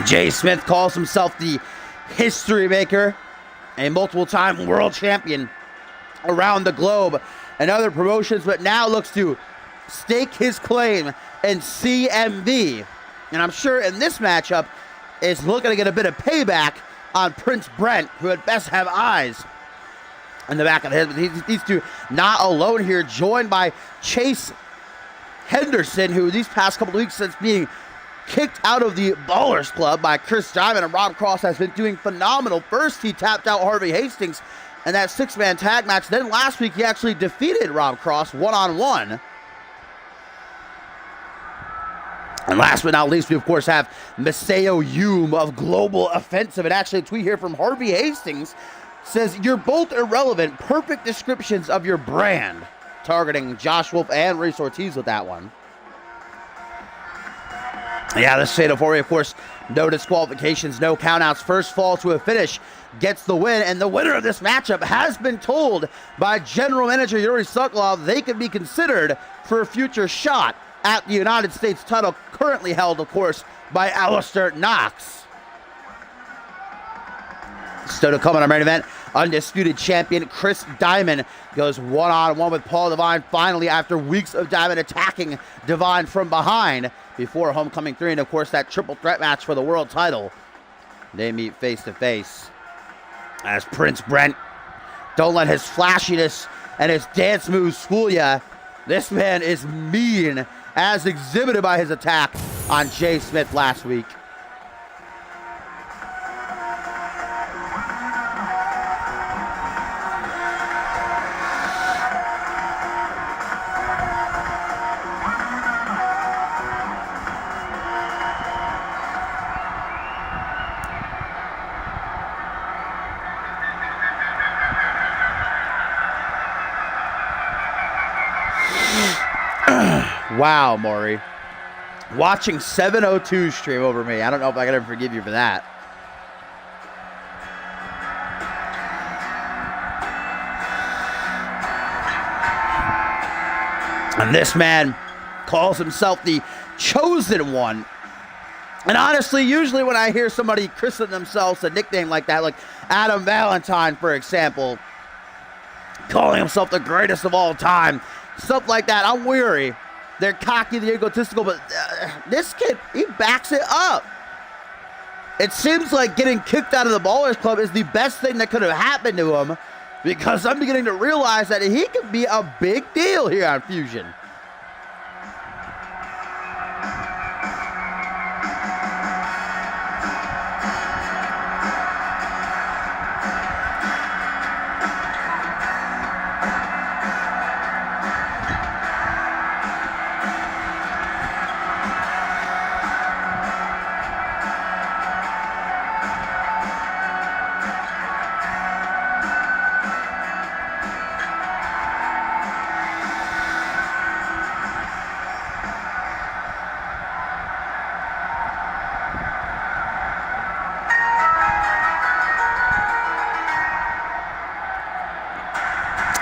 Jay Smith calls himself the history maker, a multiple-time world champion around the globe and other promotions, but now looks to stake his claim in CMV. And I'm sure in this matchup is looking to get a bit of payback on Prince Brent, who at best have eyes in the back of the head. But these two not alone here, joined by Chase Henderson, who these past couple of weeks since being kicked out of the Ballers Club by Chris Diamond and Rob Cross has been doing phenomenal. First, he tapped out Harvey Hastings in that 6-man tag match. Then last week, he actually defeated Rob Cross one-on-one. And last but not least, we of course have Maseo Yume of Global Offensive. And actually, a tweet here from Harvey Hastings says, "You're both irrelevant, perfect descriptions of your brand." Targeting Josh Wolf and Reese Ortiz with that one. Yeah, this Fatal 4-Way, of course, no disqualifications, no countouts. First fall to a finish gets the win, and the winner of this matchup has been told by General Manager Yuri Sokolov they could be considered for a future shot at the United States title, currently held, of course, by Alistair Knox. Still to come on our main event, undisputed champion Chris Diamond goes one-on-one with Paul Devine finally after weeks of Diamond attacking Devine from behind before Homecoming 3, and of course that triple threat match for the world title. They meet face to face as Prince Brent. Don't let his flashiness and his dance moves fool ya. This man is mean, as exhibited by his attack on Jay Smith last week. Wow, Maury. Watching 702 stream over me. I don't know if I can ever forgive you for that. And this man calls himself the Chosen One. And honestly, usually when I hear somebody christen themselves a nickname like that, like Adam Valentine, for example, calling himself the greatest of all time, stuff like that, I'm weary. They're cocky, they're egotistical, but this kid, he backs it up. It seems like getting kicked out of the Ballers Club is the best thing that could have happened to him, because I'm beginning to realize that he could be a big deal here on Fusion.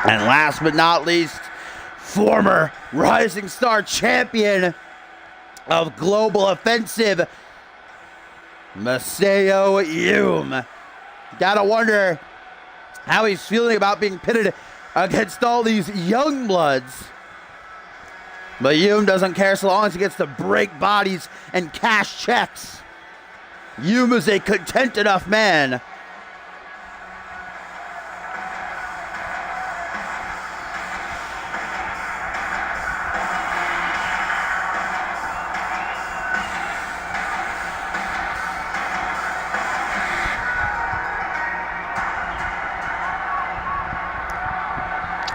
And last but not least, former Rising Star champion of Global Offensive, Maseo Yume. Gotta wonder how he's feeling about being pitted against all these young bloods But Hume doesn't care so long as he gets to break bodies and cash checks. Hume is a content enough man.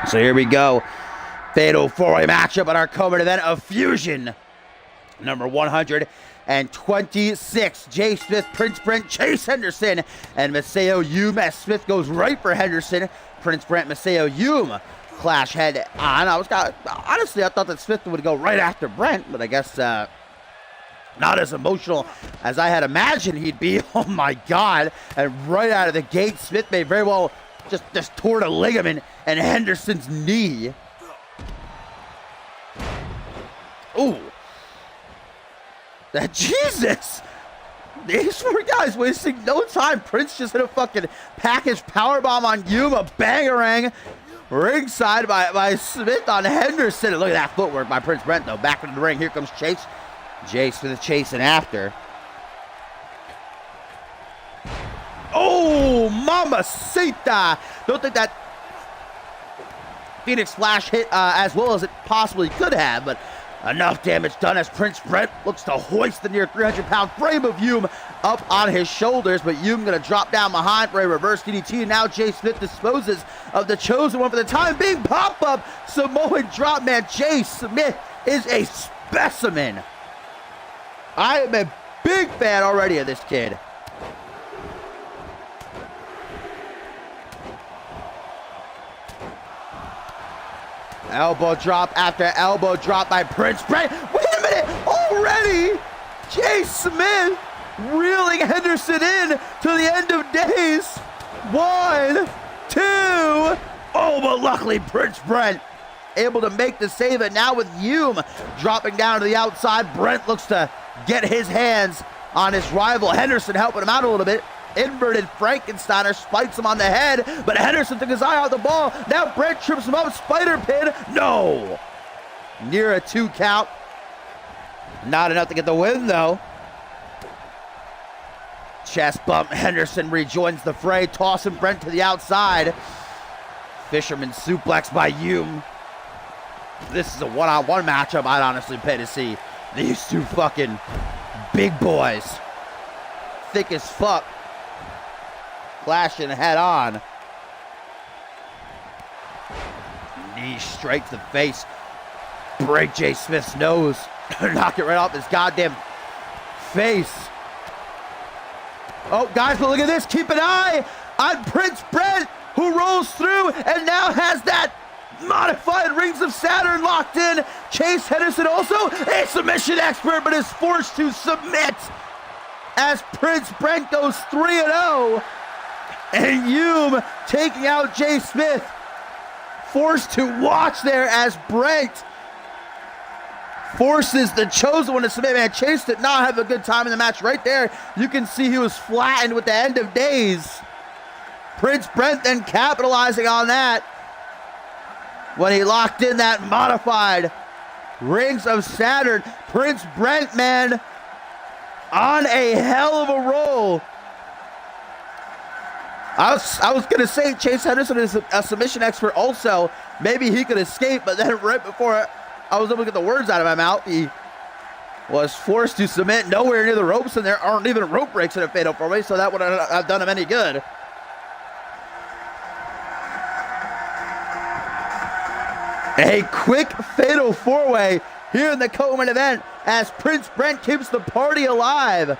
So here we go. Fatal 4-way matchup on our co-main event of Fusion. Number 126. Jay Smith, Prince Brent, Chase Henderson, and Masao Hume as Smith goes right for Henderson. Prince Brent, Masao Hume clash head on. Honestly, I thought that Smith would go right after Brent, but I guess not as emotional as I had imagined he'd be. Oh my God. And right out of the gate, Smith may very well just tore the ligament and Henderson's knee. Ooh. Jesus! These four guys wasting no time. Prince just hit a fucking package powerbomb on Hume, a bangarang ringside by Smith on Henderson. And look at that footwork by Prince Brent, though. Back into the ring. Here comes Chase. Jay Smith chasing after. Oh, mamacita! Don't think that Phoenix Splash hit as well as it possibly could have, but enough damage done as Prince Brent looks to hoist the near 300-pound frame of Hume up on his shoulders, but Hume going to drop down behind for a reverse DDT, and now Jay Smith disposes of the chosen one for the time being. Pop-up Samoan drop, man. Jay Smith is a specimen. I am a big fan already of this kid. Elbow drop after elbow drop by Prince Brent. Wait a minute! Already! Jay Smith reeling Henderson in to the end of days. 1, 2. Oh, but luckily Prince Brent able to make the save. And now with Hume dropping down to the outside, Brent looks to get his hands on his rival. Henderson helping him out a little bit. Inverted Frankensteiner spikes him on the head, but Henderson took his eye off the ball. Now Brent trips him up, spider pin. No! Near a 2 count. Not enough to get the win, though. Chest bump. Henderson rejoins the fray, tossing Brent to the outside. Fisherman suplex by Hume. This is a one-on-one matchup I'd honestly pay to see. These two fucking big boys. Thick as fuck. Clashing head on. Knee straight to the face. Break Jay Smith's nose. Knock it right off his goddamn face. Oh, guys, but look at this. Keep an eye on Prince Brent, who rolls through and now has that modified Rings of Saturn locked in. Chase Henderson also a submission expert, but is forced to submit as Prince Brent goes 3-0. And Hume taking out Jay Smith. Forced to watch there as Brent forces the chosen one to submit. Man, Chase did not have a good time in the match right there. You can see he was flattened with the end of days. Prince Brent then capitalizing on that when he locked in that modified Rings of Saturn. Prince Brent, man, on a hell of a roll. I was going to say Chase Henderson is a submission expert also. Maybe he could escape, but then right before I was able to get the words out of my mouth, he was forced to submit nowhere near the ropes, and there aren't even rope breaks in a Fatal 4-Way, so that wouldn't have done him any good. A quick Fatal 4-Way here in the co-main event as Prince Brent keeps the party alive.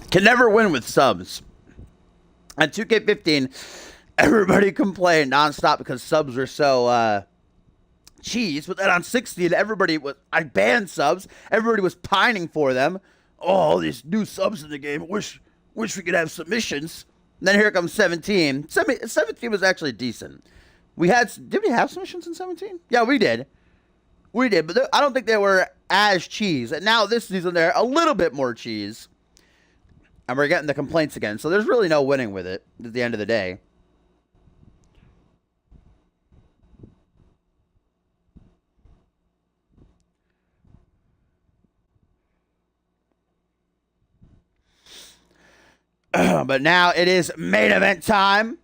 Can never win with subs. On 2K15, everybody complained nonstop because subs were so cheese. But then on 16, I banned subs. Everybody was pining for them. Oh, all these new subs in the game. Wish we could have submissions. And then here comes 17. 17 was actually decent. Did we have submissions in 17? Yeah, we did. We did, but I don't think they were as cheese. And now this season, they're a little bit more cheese. And we're getting the complaints again. So there's really no winning with it at the end of the day. But now it is main event time.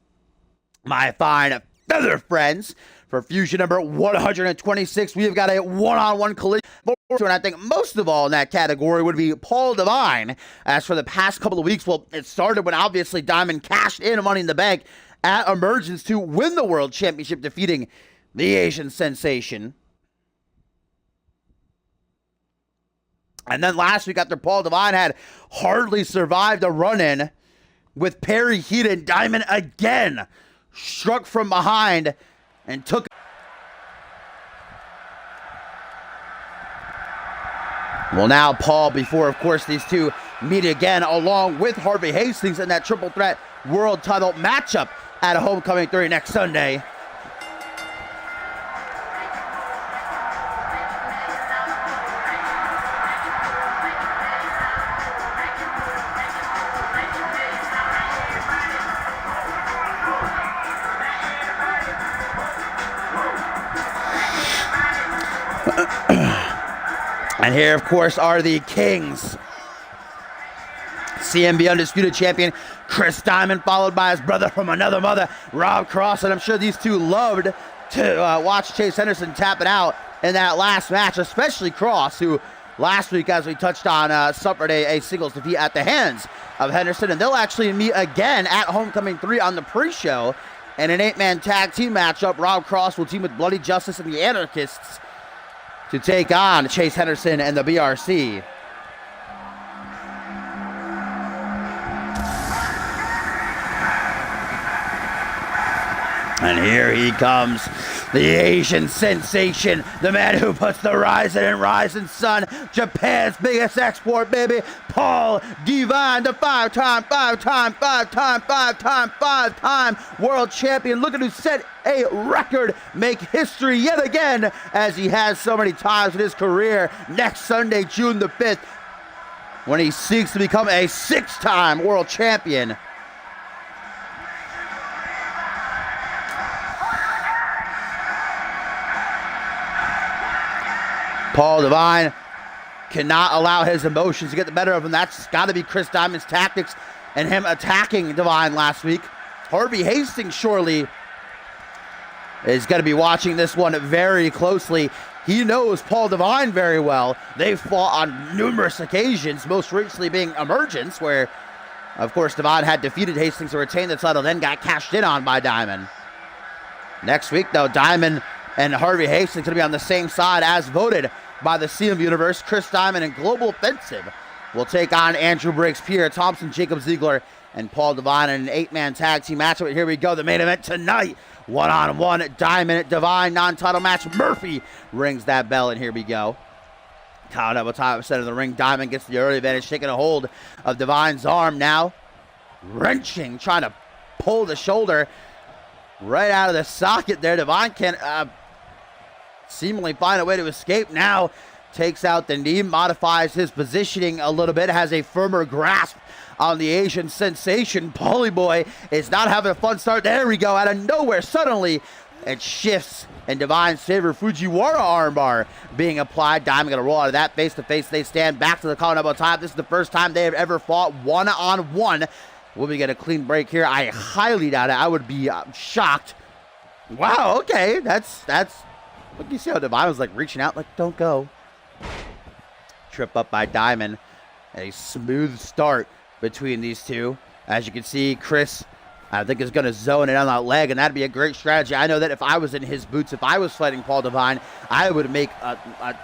My fine feather friends. For Fusion number 126, we have got a one-on-one collision. And I think most of all in that category would be Paul Devine. As for the past couple of weeks, well, it started when obviously Diamond cashed in Money in the Bank at Emergence to win the World Championship, defeating the Asian Sensation. And then last week, after Paul Devine had hardly survived a run-in with Perry Heaton, Diamond again struck from behind and took. Well, now Paul, before, of course, these two meet again, along with Harvey Hastings in that triple threat world title matchup at Homecoming 3 next Sunday. And here, of course, are the Kings. CMV Undisputed Champion Chris Diamond, followed by his brother from another mother, Rob Cross. And I'm sure these two loved to watch Chase Henderson tap it out in that last match, especially Cross, who last week, as we touched on, suffered a singles defeat at the hands of Henderson. And they'll actually meet again at Homecoming 3 on the pre-show. In an 8-man tag team matchup, Rob Cross will team with Bloody Justice and the Anarchists to take on Chase Henderson and the BRC. And here he comes, the Asian Sensation, the man who puts the rising and rising sun, Japan's biggest export, baby, Paul Devine, the five-time world champion, looking to set a record, make history yet again, as he has so many times in his career, next Sunday, June the 5th, when he seeks to become a 6-time world champion. Paul Devine cannot allow his emotions to get the better of him. That's got to be Chris Diamond's tactics and him attacking Devine last week. Harvey Hastings surely is going to be watching this one very closely. He knows Paul Devine very well. They've fought on numerous occasions, most recently being Emergence, where, of course, Devine had defeated Hastings to retain the title, then got cashed in on by Diamond. Next week, though, Diamond and Harvey Hastings going to be on the same side as voted by the CMV Universe. Chris Diamond and Global Offensive will take on Andrew Briggs, Pierre Thompson, Jacob Ziegler, and Paul Devine in an 8-man tag team match. Here we go, the main event tonight. One-on-one Diamond Devine non-title match. Murphy rings that bell, and here we go. Count up a top center of the ring. Diamond gets the early advantage, taking a hold of Devine's arm now. Wrenching, trying to pull the shoulder right out of the socket there. Devine can seemingly find a way to escape now. Takes out the knee, modifies his positioning a little bit, has a firmer grasp on the Asian Sensation. Paulie Boy is not having a fun start. There we go, out of nowhere, suddenly it shifts in Divine's favor. Fujiwara armbar being applied. Diamond gonna roll out of that. Face-to-face, they stand back to the Colorado time. This is the first time they have ever fought one-on-one. Will we get a clean break here? I highly doubt it. I would be shocked. Wow, okay, that's. Look, you see how Devine was like reaching out, like, don't go. Trip up by Diamond. A smooth start between these two. As you can see, Chris I think is going to zone it on that leg, and that'd be a great strategy. I know that if I was in his boots, if I was fighting Paul Devine, I would make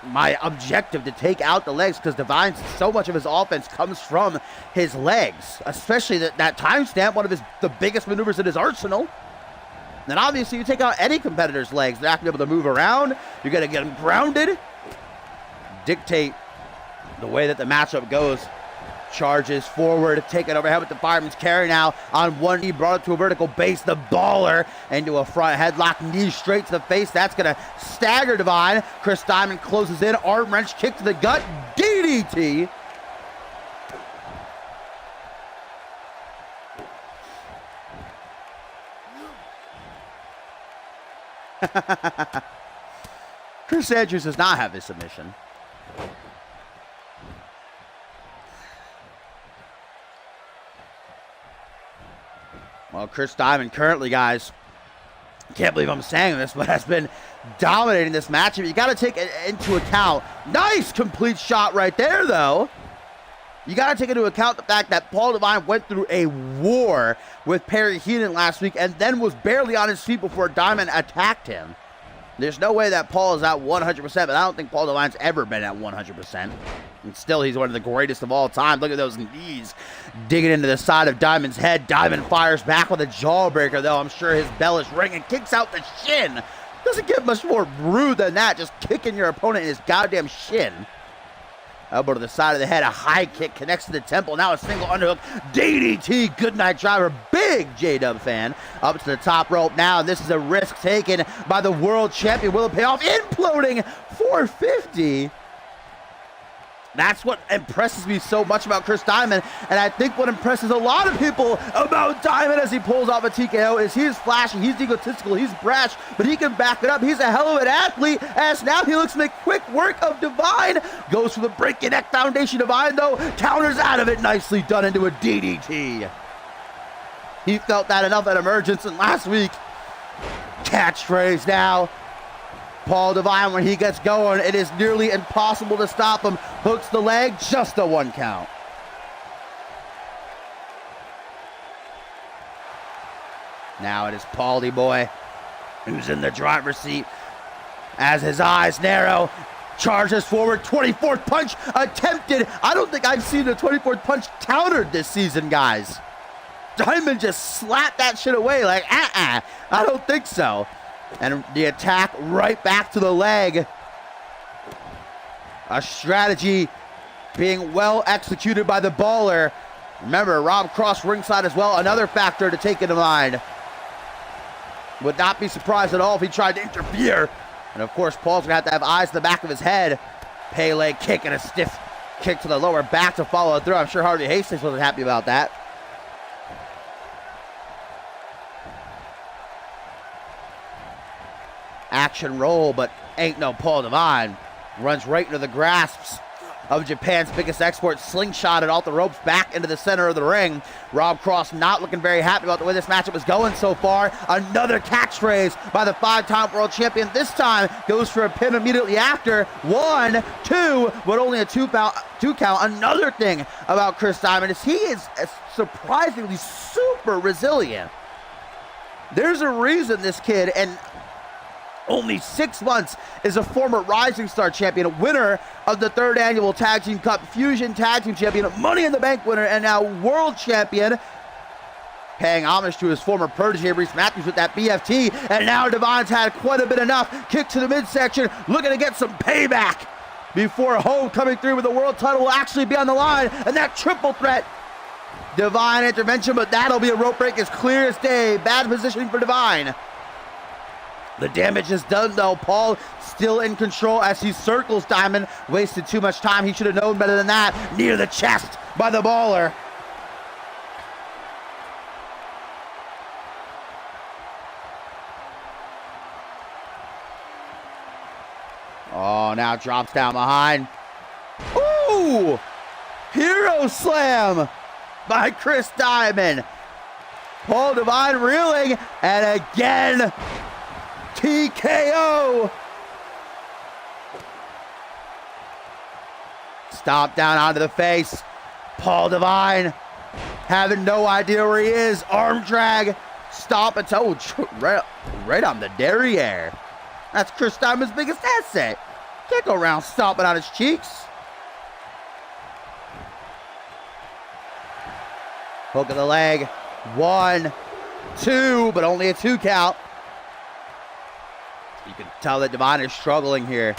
my objective to take out the legs, because Devine, so much of his offense comes from his legs, especially that timestamp, one of the biggest maneuvers in his arsenal. Then obviously you take out any competitor's legs, they're not going to be able to move around. You're going to get them grounded. Dictate the way that the matchup goes. Charges forward, taking overhead with the fireman's carry now on one knee, brought it to a vertical base. The Baller into a front headlock, knee straight to the face. That's going to stagger Devine. Chris Diamond closes in, arm wrench, kick to the gut, DDT. Chris Andrews does not have his submission. Well, Chris Diamond currently, guys, can't believe I'm saying this, but has been dominating this matchup. You got to take it into account. Nice complete shot right there, though. You got to take into account the fact that Paul Devine went through a war with Perry Heenan last week and then was barely on his feet before Diamond attacked him. There's no way that Paul is at 100%, but I don't think Paul Devine's ever been at 100%. And still, he's one of the greatest of all time. Look at those knees digging into the side of Diamond's head. Diamond fires back with a jawbreaker, though. I'm sure his bell is ringing. Kicks out the shin. Doesn't get much more rude than that, just kicking your opponent in his goddamn shin. Elbow to the side of the head, a high kick connects to the temple. Now a single underhook, DDT, goodnight driver. Big J-Dub fan. Up to the top rope now, and this is a risk taken by the world champion. Will it pay off? Imploding 450. That's what impresses me so much about Chris Diamond, and I think what impresses a lot of people about Diamond as he pulls off a TKO is he's flashy, he's egotistical, he's brash, but he can back it up. He's a hell of an athlete, as now he looks to make quick work of Devine. Goes for the break your neck foundation. Devine, though, counters out of it. Nicely done into a DDT. He felt that enough at Emergence, and last week, catchphrase now. Paul Devine, when he gets going, it is nearly impossible to stop him. Hooks the leg, just a 1 count. Now it is Paulie boy who's in the driver's seat as his eyes narrow. Charges forward, 24th punch attempted. I don't think I've seen a 24th punch countered this season, guys. Diamond just slapped that shit away like, I don't think so. And the attack right back to the leg. A strategy being well executed by the Baller. Remember, Rob Cross ringside as well, another factor to take into mind. Would not be surprised at all if he tried to interfere. And of course, Paul's gonna have to have eyes in the back of his head. Pele kick and a stiff kick to the lower back to follow it through. I'm sure Harvey Hastings wasn't happy about that. Action roll, but ain't no Paul Devine. Runs right into the grasps of Japan's biggest export, slingshot it off the ropes back into the center of the ring. Rob Cross not looking very happy about the way this matchup is going so far. Another catchphrase by the 5-time world champion. This time goes for a pin immediately after. 1, 2, but only a two count. Another thing about Chris Diamond is he is surprisingly super resilient. There's a reason this kid, and only 6 months, is a former Rising Star champion, a winner of the 3rd annual Tag Team Cup, Fusion Tag Team champion, Money in the Bank winner, and now world champion. Paying homage to his former protege, Reese Matthews, with that BFT. And now Devine's had quite a bit enough. Kick to the midsection, looking to get some payback before Ho coming through with the world title will actually be on the line. And that triple threat. Devine intervention, but that'll be a rope break as clear as day. Bad positioning for Devine. The damage is done, though. Paul still in control as he circles Diamond. Wasted too much time. He should have known better than that. Near the chest by the Baller. Oh, now drops down behind. Ooh! Hero slam by Chris Diamond. Paul Devine reeling, and again, TKO. Stomp down onto the face. Paul Devine having no idea where he is. Arm drag, stop and toe, right on the derriere. That's Chris Diamond's biggest asset. Can't go around stomping on his cheeks. Hook of the leg. 1, 2, but only a 2 count. You can tell that Divine is struggling here.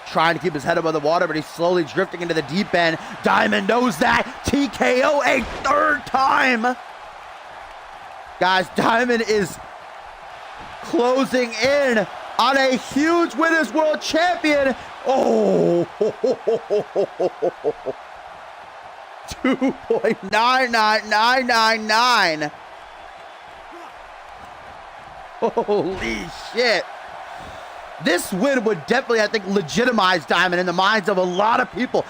Trying to keep his head above the water, but he's slowly drifting into the deep end. Diamond knows that. TKO a 3rd time. Guys, Diamond is closing in on a huge win as world champion. Oh, 2.99999. Holy shit. This win would definitely, I think, legitimize Diamond in the minds of a lot of people.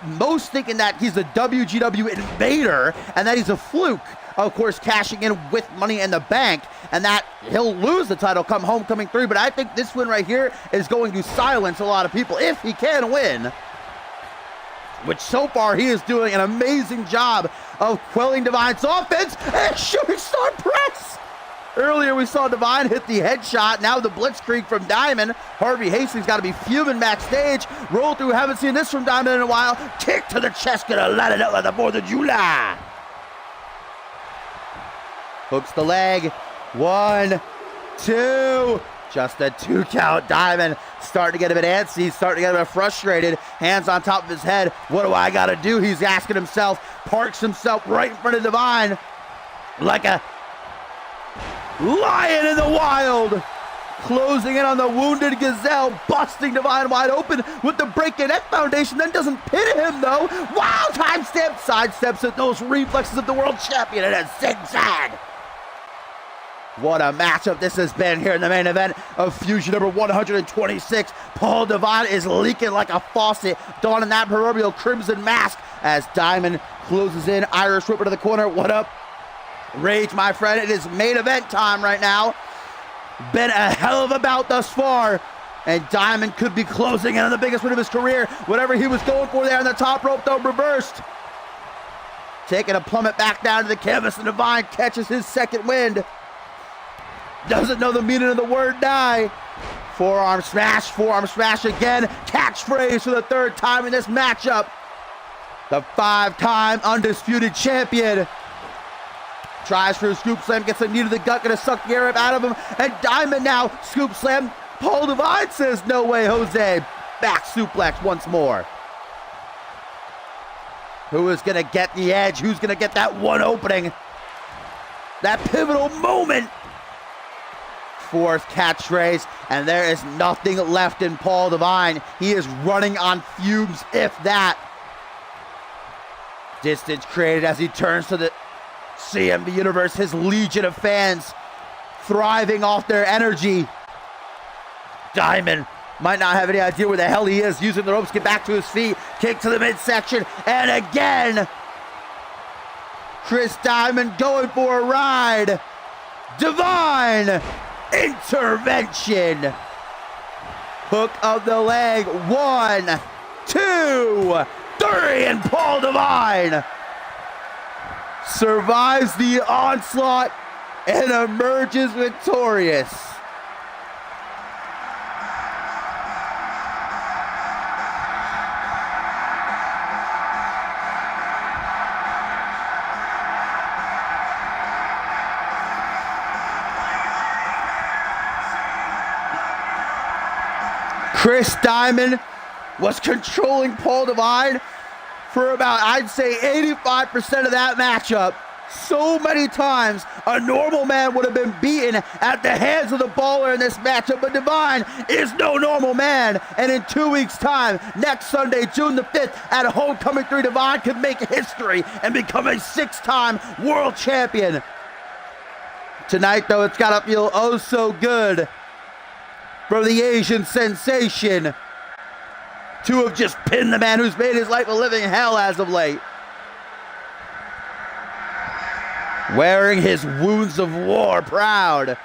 Most thinking that he's a WGW invader and that he's a fluke. Of course, cashing in with Money in the Bank and that he'll lose the title come Homecoming 3. But I think this win right here is going to silence a lot of people if he can win. Which so far he is doing an amazing job of quelling Divine's offense and shooting star press. Earlier we saw Divine hit the headshot. Now the blitzkrieg from Diamond. Harvey Hastings got to be fuming backstage. Roll through, haven't seen this from Diamond in a while. Kick to the chest, gonna light it up like the 4th of July. Hooks the leg. 1, 2. Just a 2 count. Diamond starting to get a bit antsy, starting to get a bit frustrated. Hands on top of his head. What do I gotta do? He's asking himself. Parks himself right in front of Divine like a lion in the wild. Closing in on the wounded gazelle, busting Divine wide open with the break-in neck foundation, then doesn't pin him though. Wow, time step, sidesteps at those reflexes of the world champion and a zigzag. What a matchup this has been here in the main event of Fusion number 126. Paul Divine is leaking like a faucet, donning that proverbial crimson mask as Diamond closes in. Irish Whipper to the corner. What up, Rage, my friend? It is main event time right now. Been a hell of a bout thus far, and Diamond could be closing in on the biggest win of his career. Whatever he was going for there on the top rope, though, reversed. Taking a plummet back down to the canvas, and Divine catches his 2nd wind. Doesn't know the meaning of the word die. Forearm smash again. Catchphrase for the 3rd time in this matchup. The 5-time undisputed champion. Tries for a scoop slam, gets a knee to the gut, gonna suck the air out of him. And Diamond now, scoop slam. Paul Divine says, no way, Jose. Back suplex once more. Who is gonna get the edge? Who's gonna get that one opening? That pivotal moment. 4th catchphrase, and there is nothing left in Paul Divine. He is running on fumes, if that. Distance created as he turns to the CMV universe, his legion of fans thriving off their energy. Diamond might not have any idea where the hell he is, using the ropes to get back to his feet. Kick to the midsection, and again, Chris Diamond going for a ride. Divine intervention. Hook of the leg. 1, 2, 3, and Paul Divine survives the onslaught and emerges victorious. Chris Diamond was controlling Paul Divine for about, I'd say, 85% of that matchup. So many times a normal man would have been beaten at the hands of the baller in this matchup, but Divine is no normal man. And in 2 weeks' time, next Sunday, June the 5th, at Homecoming 3, Divine could make history and become a 6-time world champion. Tonight, though, it's gotta feel oh so good for the Asian sensation to have just pinned the man who's made his life a living hell as of late. Wearing his wounds of war proud.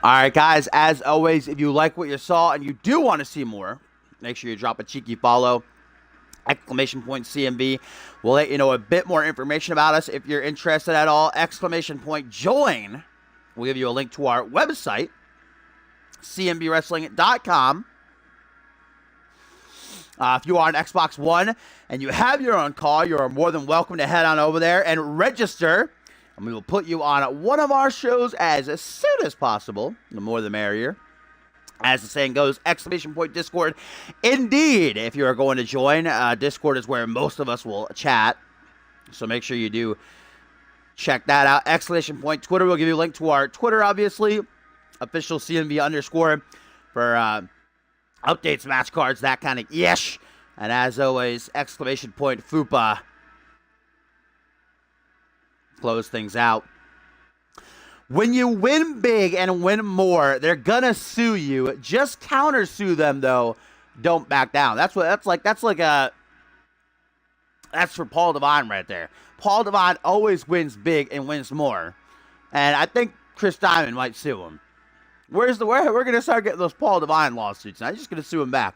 All right, guys, as always, if you like what you saw and you do want to see more, make sure you drop a cheeky follow. Exclamation point CMV. We'll let you know a bit more information about us if you're interested at all. Exclamation point join. We'll give you a link to our website, cmvwrestling.com. If you are on Xbox One and you have your own car, you are more than welcome to head on over there and register. And we will put you on one of our shows as soon as possible. The more the merrier. As the saying goes, exclamation point Discord. Indeed, if you are going to join, Discord is where most of us will chat. So make sure you do check that out. Exclamation point Twitter. We'll give you a link to our Twitter, obviously. Official CMV _ for updates, match cards, that kind of yesh. And as always, exclamation point FUPA. Close things out. When you win big and win more, they're gonna sue you. Just counter sue them though. Don't back down. That's for Paul Devine right there. Paul Devine always wins big and wins more. And I think Chris Diamond might sue him. We're gonna start getting those Paul Devine lawsuits. I'm just gonna sue him back.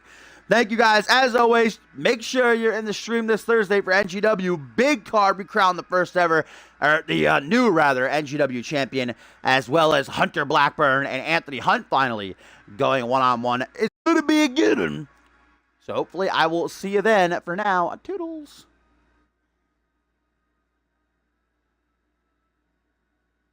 Thank you guys. As always, make sure you're in the stream this Thursday for NGW. Big card. We crown the first ever, or the new NGW champion, as well as Hunter Blackburn and Anthony Hunt finally going one-on-one. It's going to be a good one. So hopefully I will see you then. For now, toodles.